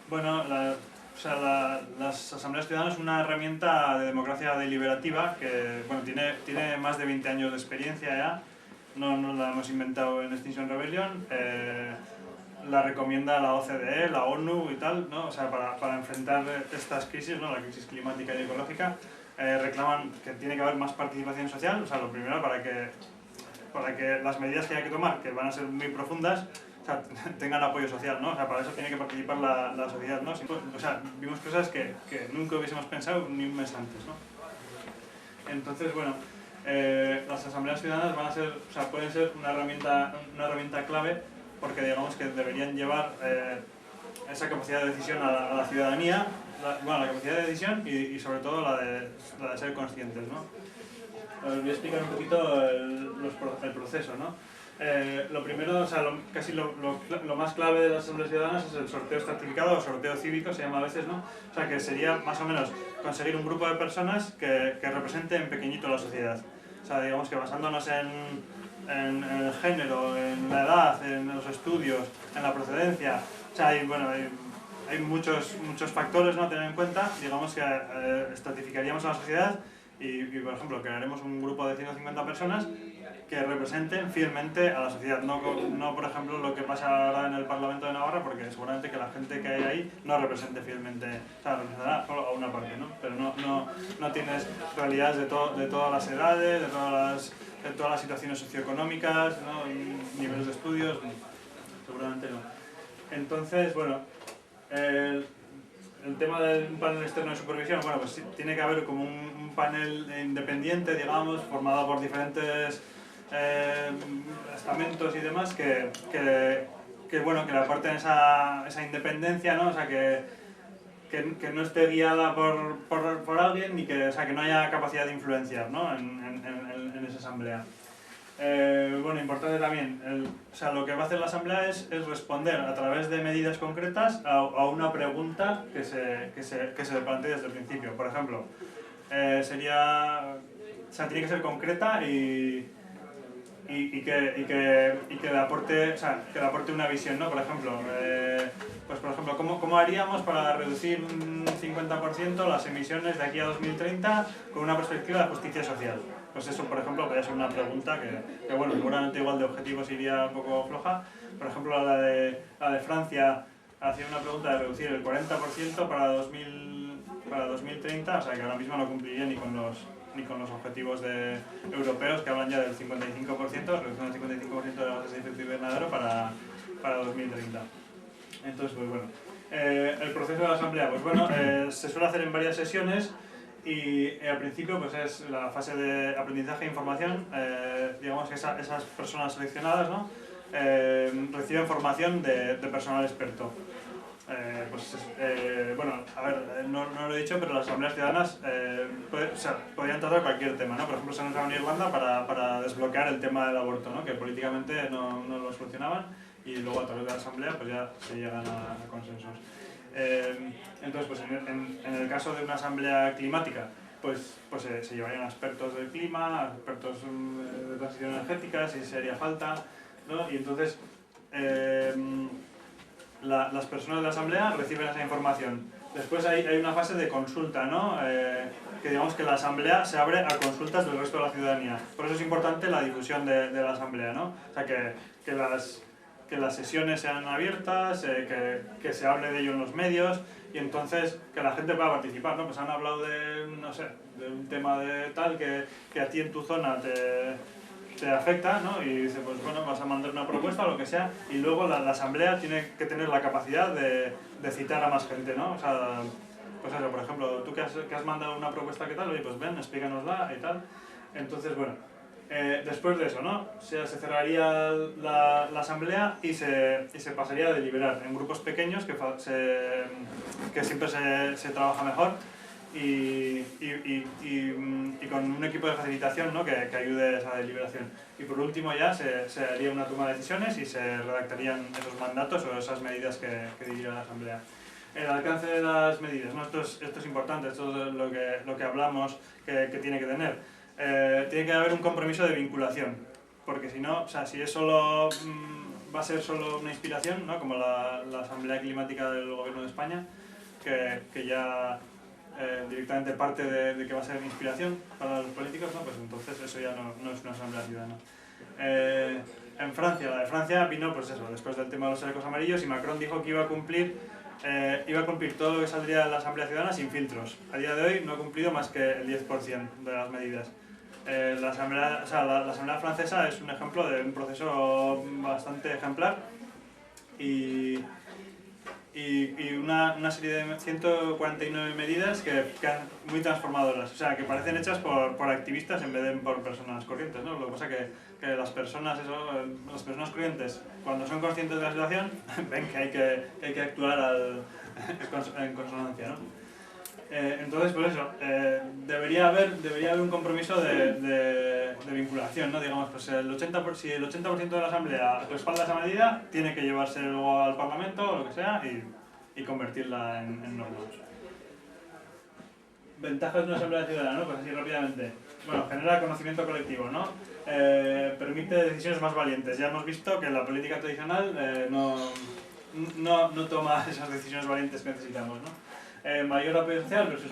Bueno, las asambleas ciudadanas es una herramienta de democracia deliberativa que bueno, tiene más de 20 años de experiencia ya, no la hemos inventado en Extinction Rebellion, la recomienda la OCDE, la ONU y tal, ¿no? O sea, para enfrentar estas crisis, ¿no? La crisis climática y ecológica, reclaman que tiene que haber más participación social, o sea, lo primero para que las medidas que hay que tomar, que van a ser muy profundas, o sea, tengan apoyo social, ¿no? O sea, para eso tiene que participar la sociedad, ¿no? O sea, vimos cosas que nunca hubiésemos pensado ni un mes antes, ¿no? Entonces, bueno, las asambleas ciudadanas van a ser, o sea, pueden ser una herramienta clave porque digamos que deberían llevar esa capacidad de decisión a la ciudadanía, la capacidad de decisión y sobre todo la de ser conscientes, ¿no? Os voy a explicar un poquito el proceso, ¿no? Lo primero, o sea, casi lo más clave de las asambleas ciudadanas es el sorteo estratificado o sorteo cívico, se llama a veces, ¿no? O sea, que sería más o menos conseguir un grupo de personas que represente en pequeñito la sociedad. O sea, digamos que basándonos en el género, en la edad, en los estudios, en la procedencia, o sea, hay muchos factores, ¿no?, a tener en cuenta. Digamos que estratificaríamos a la sociedad y, por ejemplo, crearemos un grupo de 150 personas que representen fielmente a la sociedad, no por ejemplo lo que pasa ahora en el Parlamento de Navarra, porque seguramente que la gente que hay ahí no represente fielmente, o sea, representará solo a una parte, ¿no? Pero no tienes realidades de todas las edades, de todas las situaciones socioeconómicas, ¿no? Niveles de estudios, seguramente no. Entonces, bueno, el tema del panel externo de supervisión, bueno, pues tiene que haber como un panel independiente, digamos, formado por diferentes estamentos y demás que le aporten esa independencia, ¿no? O sea, que no esté guiada por alguien y o sea, que no haya capacidad de influenciar, ¿no?, en esa asamblea. Bueno, importante también, o sea, lo que va a hacer la asamblea es responder a través de medidas concretas a una pregunta que se plantee desde el principio. Por ejemplo, o sea, tiene que ser concreta y que le aporte, o sea, que le aporte una visión, ¿no? Por ejemplo, ¿cómo haríamos para reducir un 50% las emisiones de aquí a 2030 con una perspectiva de justicia social? Pues eso, por ejemplo, podría ser una pregunta que bueno, seguramente igual de objetivos iría un poco floja. Por ejemplo, la de Francia hacía una pregunta de reducir el 40% para 2030, o sea, que ahora mismo no cumpliría ni con los objetivos europeos, que hablan ya del 55%, reducción del 55% de las gases de efecto invernadero para 2030. Entonces, pues bueno, el proceso de la asamblea, pues bueno, se suele hacer en varias sesiones y al principio pues es la fase de aprendizaje e información. Digamos que esas personas seleccionadas, ¿no?, reciben formación de personal experto. Bueno, a ver, no lo he dicho, pero las asambleas ciudadanas podrían tratar cualquier tema, ¿no? Por ejemplo, se nos en Irlanda para desbloquear el tema del aborto, ¿no?, que políticamente no lo solucionaban y luego a través de la asamblea pues ya se llegan a consensos. Entonces, pues en el caso de una asamblea climática, pues se llevarían a expertos del clima, a expertos de transición energética, si se haría falta, ¿no? Y entonces las personas de la asamblea reciben esa información. Después hay una fase de consulta, ¿no? Que digamos que la asamblea se abre a consultas del resto de la ciudadanía. Por eso es importante la difusión de la asamblea, ¿no? O sea, que las sesiones sean abiertas, que se hable de ello en los medios y entonces que la gente pueda participar, ¿no? Pues han hablado de, no sé, de un tema de tal que a ti en tu zona te afecta, ¿no? Y dice, pues bueno, vas a mandar una propuesta o lo que sea y luego la asamblea tiene que tener la capacidad de citar a más gente, ¿no? O sea, pues eso, por ejemplo, tú que has mandado una propuesta, ¿qué tal? Oye, pues ven, explícanosla y tal. Entonces, bueno, después de eso, ¿no?, se cerraría la asamblea y se pasaría a deliberar en grupos pequeños que siempre se trabaja mejor y con un equipo de facilitación, ¿no?, que ayude a esa deliberación. Y por último ya se haría una toma de decisiones y se redactarían esos mandatos o esas medidas que diría la asamblea. El alcance de las medidas, ¿no? Esto es importante, esto es lo que hablamos que tiene que tener. tiene que haber un compromiso de vinculación, porque si no, o sea, si es solo, va a ser solo una inspiración, ¿no? Como la Asamblea Climática del Gobierno de España, que ya directamente parte de que va a ser inspiración para los políticos, ¿no? Pues entonces eso ya no es una Asamblea Ciudadana. En Francia, la de Francia vino pues eso, después del tema de los chalecos amarillos, y Macron dijo que iba a cumplir todo lo que saldría de la Asamblea Ciudadana sin filtros. A día de hoy no ha cumplido más que el 10% de las medidas. La Asamblea Francesa es un ejemplo de un proceso bastante ejemplar y una serie de 149 medidas que muy transformadoras, o sea, que parecen hechas por activistas en vez de por personas corrientes, ¿no? Lo que pasa que las personas corrientes, cuando son conscientes de la situación, ven que hay que actuar en consonancia, ¿no? Entonces, por eso, debería haber un compromiso de vinculación, ¿no? Digamos, pues si el 80% de la Asamblea respalda esa medida, tiene que llevarse luego al Parlamento o lo que sea y convertirla en norma. Ventajas de una Asamblea Ciudadana, ¿no? Pues así rápidamente. Bueno, genera conocimiento colectivo, ¿no? Permite decisiones más valientes. Ya hemos visto que la política tradicional no toma esas decisiones valientes que necesitamos, ¿no? Mayor apoyo social versus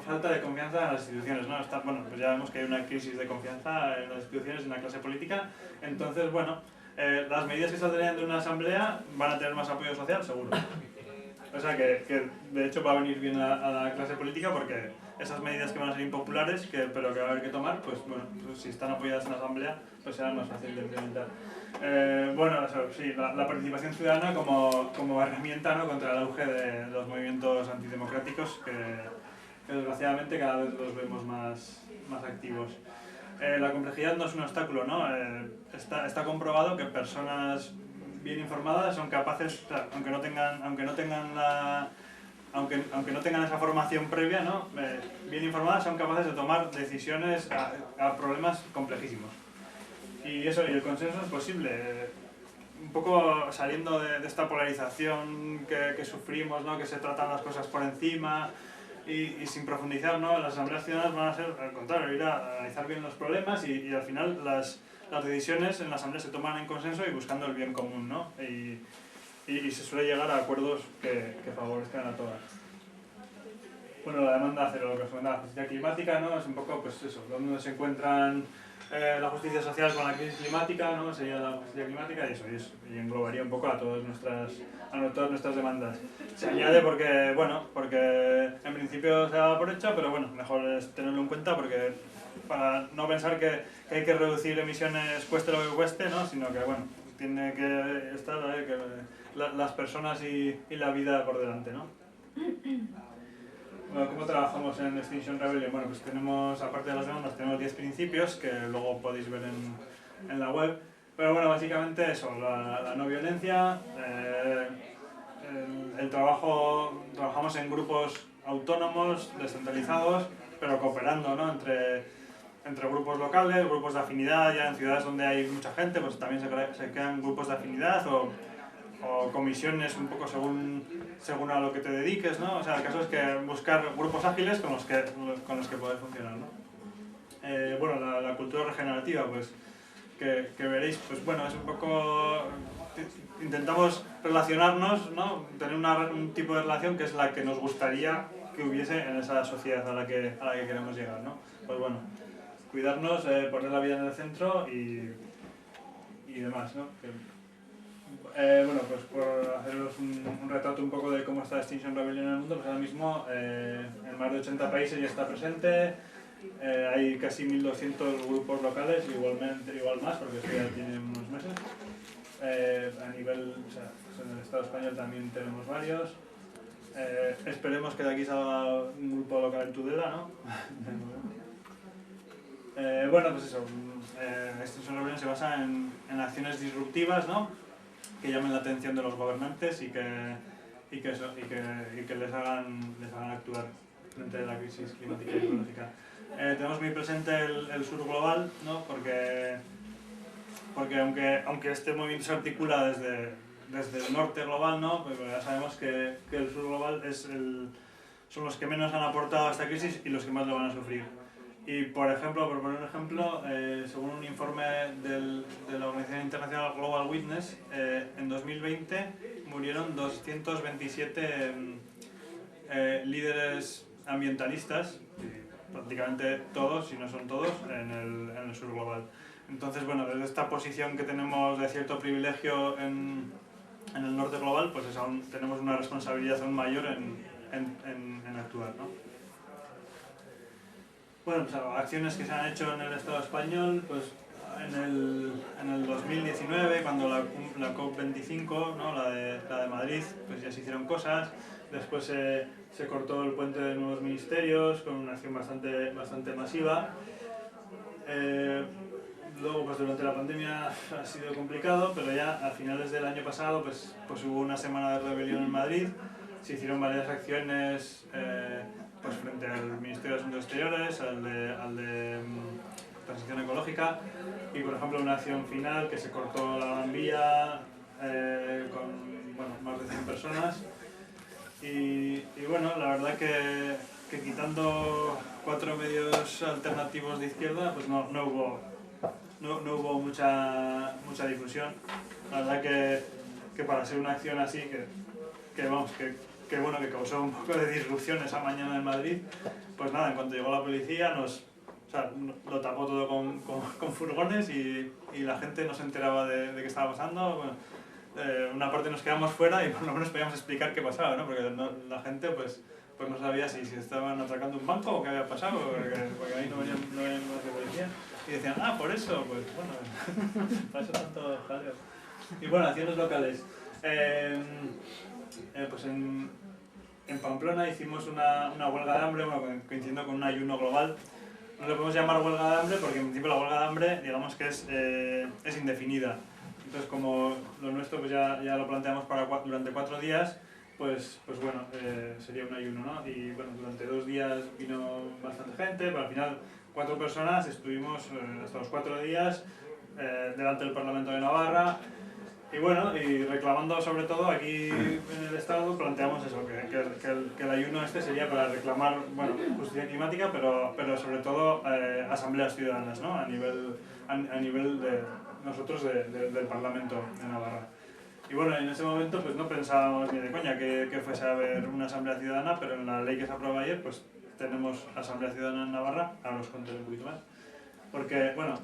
falta de confianza en las instituciones, ¿no? Bueno, pues ya vemos que hay una crisis de confianza en las instituciones y en la clase política. Entonces, bueno, las medidas que saldrían de una asamblea van a tener más apoyo social, seguro. O sea que de hecho va a venir bien a la clase política, porque esas medidas que van a ser impopulares, pero que va a haber que tomar, pues bueno, pues si están apoyadas en la asamblea, pues será más fácil de implementar. Bueno, sí, la participación ciudadana como herramienta, ¿no? Contra el auge de los movimientos antidemocráticos que desgraciadamente cada vez los vemos más activos. La complejidad no es un obstáculo, ¿no? Está comprobado que personas bien informadas son capaces, o sea, aunque no tengan esa formación previa, ¿no? Bien informadas, son capaces de tomar decisiones a problemas complejísimos. Y el consenso es posible, un poco saliendo de esta polarización que sufrimos, ¿no? Que se tratan las cosas por encima y sin profundizar, ¿no? Las asambleas ciudadanas van a ser, al contrario, ir a analizar bien los problemas y al final las decisiones en la asamblea se toman en consenso y buscando el bien común, ¿no? Y se suele llegar a acuerdos que favorezcan a todas. Bueno, la demanda cero, lo que se llama la justicia climática, ¿no? Es un poco, pues eso, donde se encuentran la justicia social con la crisis climática, ¿no? Sería la justicia climática y englobaría un poco a todas nuestras demandas. Se añade porque en principio se da por hecho, pero bueno, mejor es tenerlo en cuenta, porque para no pensar que hay que reducir emisiones cueste lo que cueste, ¿no? Sino que bueno, tiene que estar las personas y la vida por delante, ¿no? Bueno, ¿cómo trabajamos en Extinction Rebellion? Bueno, pues tenemos, aparte de las demandas, tenemos 10 principios que luego podéis ver en la web. Pero bueno, básicamente eso, la no violencia, trabajamos en grupos autónomos, descentralizados, pero cooperando, ¿no? Entre grupos locales, grupos de afinidad. Ya en ciudades donde hay mucha gente, pues también se crean grupos de afinidad o comisiones un poco según a lo que te dediques, ¿no? O sea, el caso es que buscar grupos ágiles con los que poder funcionar, ¿no? Bueno, la cultura regenerativa, pues que veréis, pues bueno, es un poco... Intentamos relacionarnos, ¿no? Tener un tipo de relación que es la que nos gustaría que hubiese en esa sociedad a la que queremos llegar, ¿no? Pues bueno, cuidarnos, poner la vida en el centro y demás, ¿no? Bueno, pues por haceros un retrato un poco de cómo está Extinction Rebellion en el mundo, pues ahora mismo en más de 80 países ya está presente, hay casi 1200 grupos locales, igual más, porque esto ya tiene unos meses. A nivel, o sea, pues en el Estado español también tenemos varios. Esperemos que de aquí salga un grupo local en Tudela, ¿no? Bueno, pues eso, Extinction Rebellion se basa en acciones disruptivas, ¿no? Que llamen la atención de los gobernantes y que les hagan actuar frente a la crisis climática y ecológica. Tenemos muy presente el sur global, ¿no? Porque aunque este movimiento se articula desde el norte global, ¿no? Pues ya sabemos que el sur global son los que menos han aportado a esta crisis y los que más lo van a sufrir. Y por ejemplo, por poner un ejemplo, según un informe de la Organización Internacional Global Witness, en 2020 murieron 227 líderes ambientalistas, prácticamente todos, si no son todos, en el sur global. Entonces, bueno, desde esta posición que tenemos de cierto privilegio en el norte global, pues tenemos una responsabilidad aún mayor en actuar, ¿no? Bueno, pues acciones que se han hecho en el Estado español, pues en el 2019, cuando la COP25, ¿no? la de Madrid, pues ya se hicieron cosas. Después se cortó el puente de nuevos ministerios con una acción bastante masiva. Luego, pues durante la pandemia ha sido complicado, pero ya a finales del año pasado pues hubo una semana de rebelión en Madrid. Se hicieron varias acciones pues frente al Ministerio de Asuntos Exteriores, al de Transición Ecológica, y por ejemplo una acción final que se cortó la Gran Vía con más de 100 personas. Y bueno, la verdad que quitando 4 medios alternativos de izquierda, pues no hubo mucha difusión. La verdad que para ser una acción así, que causó un poco de disrupción esa mañana en Madrid, pues nada, en cuanto llegó la policía lo tapó todo con furgones y la gente no se enteraba de qué estaba pasando. Bueno, una parte nos quedamos fuera y por lo menos podíamos explicar qué pasaba, ¿no? Porque la gente pues no sabía si estaban atracando un banco o qué había pasado, porque ahí no venían la policía. Y decían, por eso, pues bueno, para eso tanto jaleo. Y bueno, acciones locales. Pues en Pamplona hicimos una huelga de hambre, bueno, coincidiendo con un ayuno global. No le podemos llamar huelga de hambre porque en principio la huelga de hambre, digamos que es indefinida. Entonces, como lo nuestro pues ya lo planteamos durante 4 días, pues bueno, sería un ayuno, ¿no? Y bueno, durante 2 días vino bastante gente, pero al final 4 personas estuvimos hasta los 4 días delante del Parlamento de Navarra. Y bueno, y reclamando sobre todo aquí en el Estado, planteamos eso, que el ayuno sería para reclamar, bueno, justicia climática, pero sobre todo asambleas ciudadanas, ¿no? A nivel de nosotros del Parlamento de Navarra. Y bueno, en ese momento pues no pensábamos ni de coña que fuese a haber una asamblea ciudadana, pero en la ley que se aprobó ayer pues tenemos asamblea ciudadana en Navarra. Ahora os contaré un poquito más. Porque, bueno,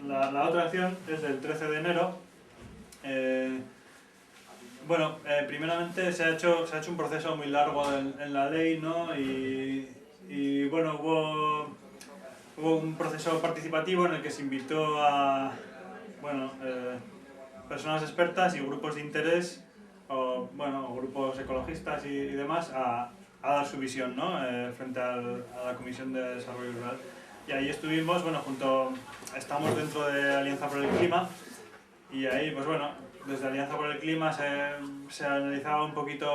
la otra acción es del 13 de enero. Primeramente se ha hecho un proceso muy largo en la ley, ¿no? Y bueno, hubo un proceso participativo en el que se invitó a personas expertas y grupos de interés, o grupos ecologistas y demás, a dar su visión, ¿no? Frente a la Comisión de Desarrollo Rural. Y ahí estuvimos, estamos dentro de Alianza por el Clima, y ahí, pues bueno, desde Alianza por el Clima se analizaba un poquito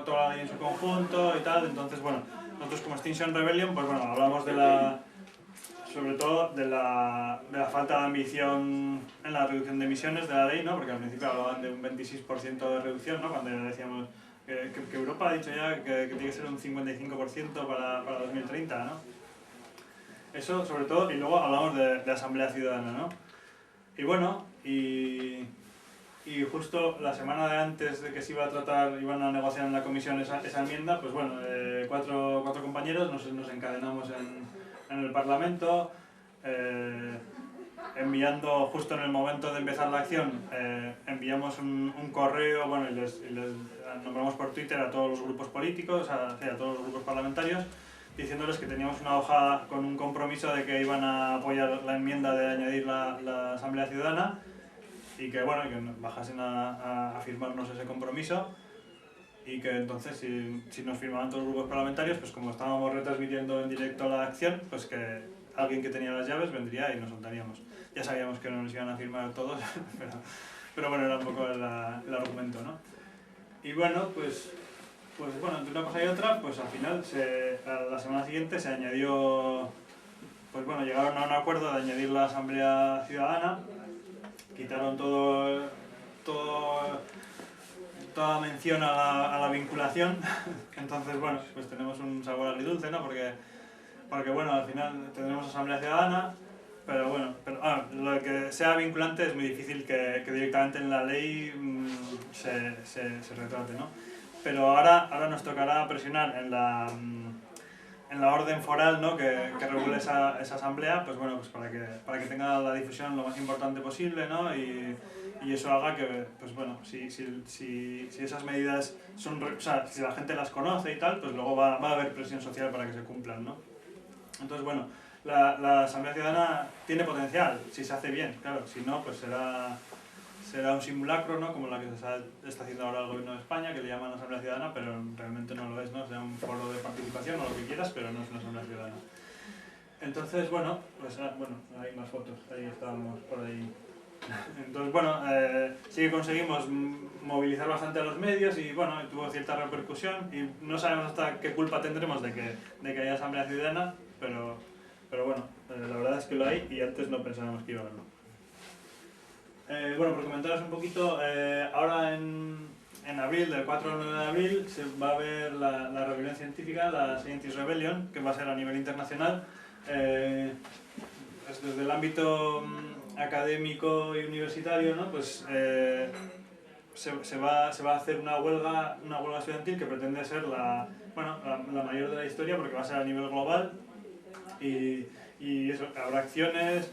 toda la ley en su conjunto y tal. Entonces, bueno, nosotros como Extinction Rebellion, pues bueno, hablamos sobre todo de la falta de ambición en la reducción de emisiones de la ley, ¿no? Porque al principio hablaban de un 26% de reducción, ¿no? Cuando decíamos que Europa ha dicho ya que tiene que ser un 55% para 2030, ¿no? Eso sobre todo, y luego hablamos de asamblea ciudadana, ¿no? Y bueno, y justo la semana de antes de que se iban a negociar en la comisión esa enmienda, pues bueno, 4 compañeros nos encadenamos en el Parlamento, enviando justo en el momento de empezar la acción, enviamos un correo, bueno, y les nombramos por Twitter a todos los grupos políticos, a todos los grupos parlamentarios, diciéndoles que teníamos una hoja con un compromiso de que iban a apoyar la enmienda de añadir la Asamblea Ciudadana, y que bueno, que bajasen a firmarnos ese compromiso, y que entonces si nos firmaban todos los grupos parlamentarios, pues como estábamos retransmitiendo en directo la acción, pues que alguien que tenía las llaves vendría y nos soltaríamos. Ya sabíamos que no nos iban a firmar todos, pero bueno, era un poco el argumento, ¿no? Y bueno, pues bueno, entre una cosa y otra, pues al final, la semana siguiente se añadió, pues bueno, llegaron a un acuerdo de añadir la Asamblea Ciudadana, quitaron toda mención a la vinculación. Entonces, bueno, pues tenemos un sabor agridulce, ¿no? Porque porque bueno, al final tendremos asamblea ciudadana, pero bueno, lo que sea vinculante es muy difícil que directamente en la ley se retrate, ¿no? Pero ahora nos tocará presionar en la orden foral, ¿no? que regule esa asamblea, pues bueno, pues para que tenga la difusión lo más importante posible, ¿no? Y eso haga que, pues bueno, si esas medidas son, o sea, si la gente las conoce y tal, pues luego va a haber presión social para que se cumplan, ¿no? Entonces, bueno, la asamblea ciudadana tiene potencial, si se hace bien, claro, si no, pues será un simulacro, ¿no? Como la que se está haciendo ahora el gobierno de España, que le llaman asamblea ciudadana, pero realmente no lo es, ¿no? Será un foro de participación o lo que quieras, pero no es una asamblea ciudadana. Entonces, bueno, pues bueno, hay más fotos, ahí estábamos por ahí. Entonces, bueno, sí que conseguimos movilizar bastante a los medios y, bueno, tuvo cierta repercusión y no sabemos hasta qué culpa tendremos de que haya asamblea ciudadana, pero bueno, la verdad es que lo hay y antes no pensábamos que iba a haberlo. Bueno, por comentaros un poquito, ahora en abril, del 4 al 9 de abril, se va a ver la rebelión científica, la Scientist Rebellion, que va a ser a nivel internacional. Pues desde el ámbito académico y universitario, ¿no? Pues se va a hacer una huelga estudiantil que pretende ser la mayor de la historia, porque va a ser a nivel global y eso, habrá acciones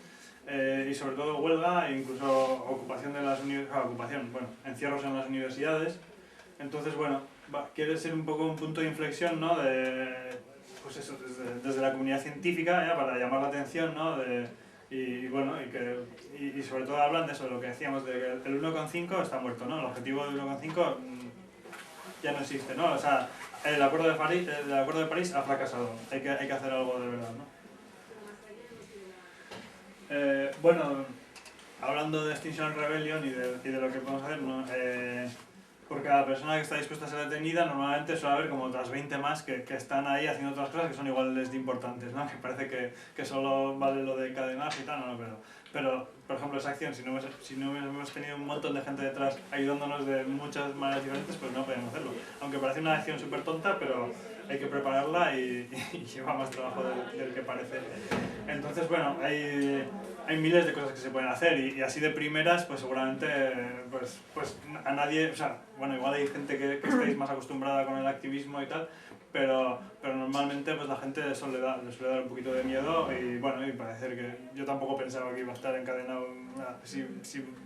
y sobre todo huelga e incluso ocupación de las encierros en las universidades. Entonces, bueno, quiere ser un poco un punto de inflexión, ¿no? Pues eso, desde la comunidad científica, ya, para llamar la atención, ¿no? Y sobre todo hablan de eso, de lo que decíamos, de que el 1,5 está muerto, ¿no? El objetivo del 1,5 ya no existe, ¿no? O sea, el Acuerdo de París ha fracasado, hay que hacer algo de verdad, ¿no? Bueno, hablando de Extinction Rebellion y de lo que podemos hacer, ¿no? Por cada persona que está dispuesta a ser detenida, normalmente suele haber como otras 20 más que están ahí haciendo otras cosas que son iguales de importantes, ¿no? Que parece que solo vale lo de encadenar y tal, no, pero por ejemplo, esa acción, si no hubiésemos tenido un montón de gente detrás ayudándonos de muchas maneras diferentes, pues no podemos hacerlo. Aunque parece una acción súper tonta, pero hay que prepararla y lleva más trabajo del que parece. Entonces, bueno, hay miles de cosas que se pueden hacer y así de primeras, pues seguramente pues a nadie, o sea, bueno, igual hay gente que estáis más acostumbrada con el activismo y tal, pero normalmente pues la gente le suele dar un poquito de miedo y bueno, y parecer que yo tampoco pensaba que iba a estar encadenado si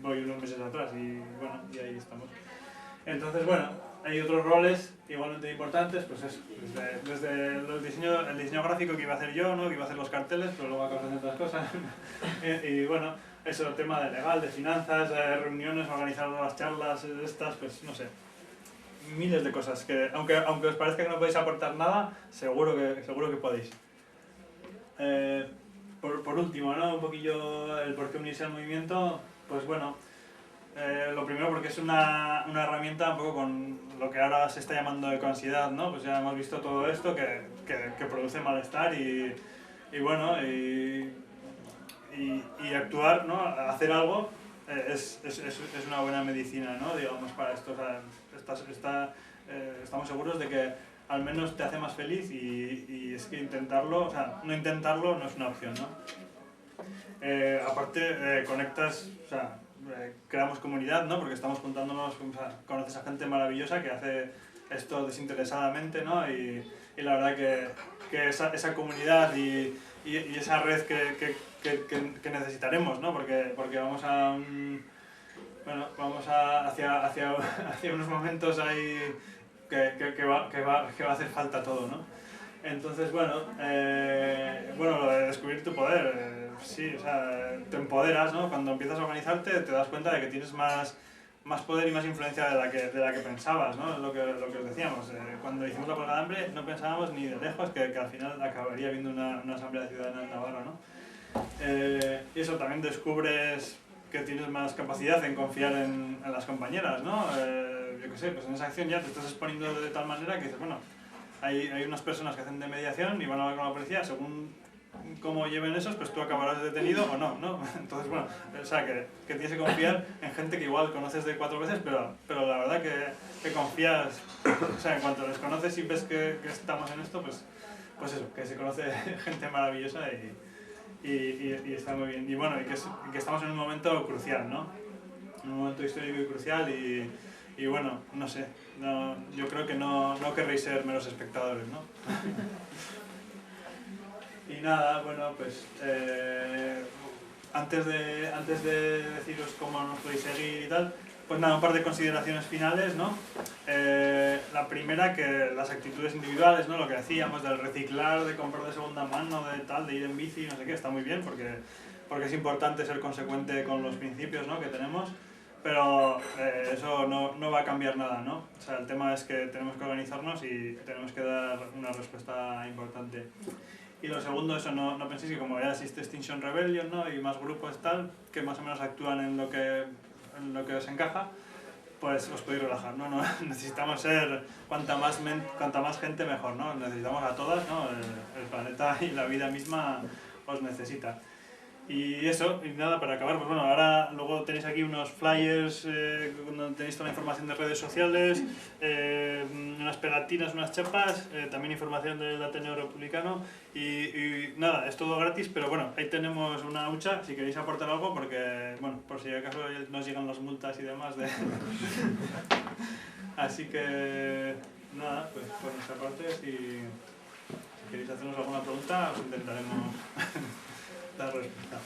voy unos meses atrás y bueno, y ahí estamos. Entonces, bueno, hay otros roles igualmente importantes, pues eso, desde el diseño gráfico que iba a hacer yo, ¿no? Que iba a hacer los carteles, pero luego acabo haciendo otras cosas. Y bueno, eso, el tema de legal, de finanzas, reuniones, organizar las charlas, estas, pues no sé, miles de cosas que, aunque os parezca que no podéis aportar nada, seguro que podéis. Por último, ¿no? Un poquillo el por qué unirse al movimiento, pues bueno, lo primero porque es una herramienta un poco con lo que ahora se está llamando ecoansiedad, ¿no? Pues ya hemos visto todo esto que produce malestar y bueno, y actuar, ¿no? Hacer algo es una buena medicina, ¿no? Digamos, para esto. O sea, estamos seguros de que al menos te hace más feliz y es que intentarlo, o sea, no intentarlo no es una opción, ¿no? Aparte, conectas, o sea, creamos comunidad, ¿no? Porque estamos juntándonos, o sea, conoces a gente maravillosa que hace esto desinteresadamente, ¿no? Y la verdad que esa comunidad y esa red que necesitaremos, ¿no? Porque vamos hacia unos momentos ahí que va a hacer falta todo, ¿no? Entonces, bueno, lo de descubrir tu poder, sí, o sea, te empoderas, ¿no? Cuando empiezas a organizarte te das cuenta de que tienes más poder y más influencia de la que pensabas, ¿no? Es lo que os decíamos. Cuando hicimos la huelga de hambre no pensábamos ni de lejos que al final acabaría habiendo una asamblea ciudadana en Navarra, ¿no? Y eso, también descubres que tienes más capacidad en confiar en las compañeras, ¿no? Yo qué sé, pues en esa acción ya te estás exponiendo de tal manera que dices, bueno, hay unas personas que hacen de mediación y van a hablar con la policía, según cómo lleven esos, pues tú acabarás detenido o no, ¿no? Entonces, bueno, o sea, que tienes que confiar en gente que igual conoces de 4 veces, pero la verdad que confías, o sea, en cuanto les conoces y ves que estamos en esto, pues pues eso, que se conoce gente maravillosa y está muy bien. Y bueno, y que estamos en un momento crucial, ¿no? Un momento histórico y crucial y bueno, no sé, yo creo que no querréis ser meros espectadores, ¿no? Y nada, bueno, pues antes de deciros cómo nos podéis seguir y tal, pues nada, un par de consideraciones finales, ¿no? La primera, que las actitudes individuales, ¿no? Lo que decíamos del reciclar, de comprar de segunda mano, de tal, de ir en bici, no sé qué, está muy bien porque es importante ser consecuente con los principios, ¿no? Que tenemos, pero eso no va a cambiar nada, ¿no? O sea, el tema es que tenemos que organizarnos y tenemos que dar una respuesta importante. Y lo segundo, eso, no penséis que como ya existe Extinction Rebellion, ¿no? Y más grupos tal, que más o menos actúan en lo que os encaja, pues os podéis relajar, ¿no? Necesitamos ser cuanta más gente mejor, ¿no? Necesitamos a todas, ¿no? El planeta y la vida misma os necesita. Y eso, y nada, para acabar, pues bueno, ahora luego tenéis aquí unos flyers donde tenéis toda la información de redes sociales, unas pegatinas, unas chapas, también información del Ateneo Republicano y nada, es todo gratis, pero bueno, ahí tenemos una hucha si queréis aportar algo porque, bueno, por si acaso nos llegan las multas y demás Así que nada, pues por nuestra parte, si queréis hacernos alguna pregunta, os intentaremos dar respuesta.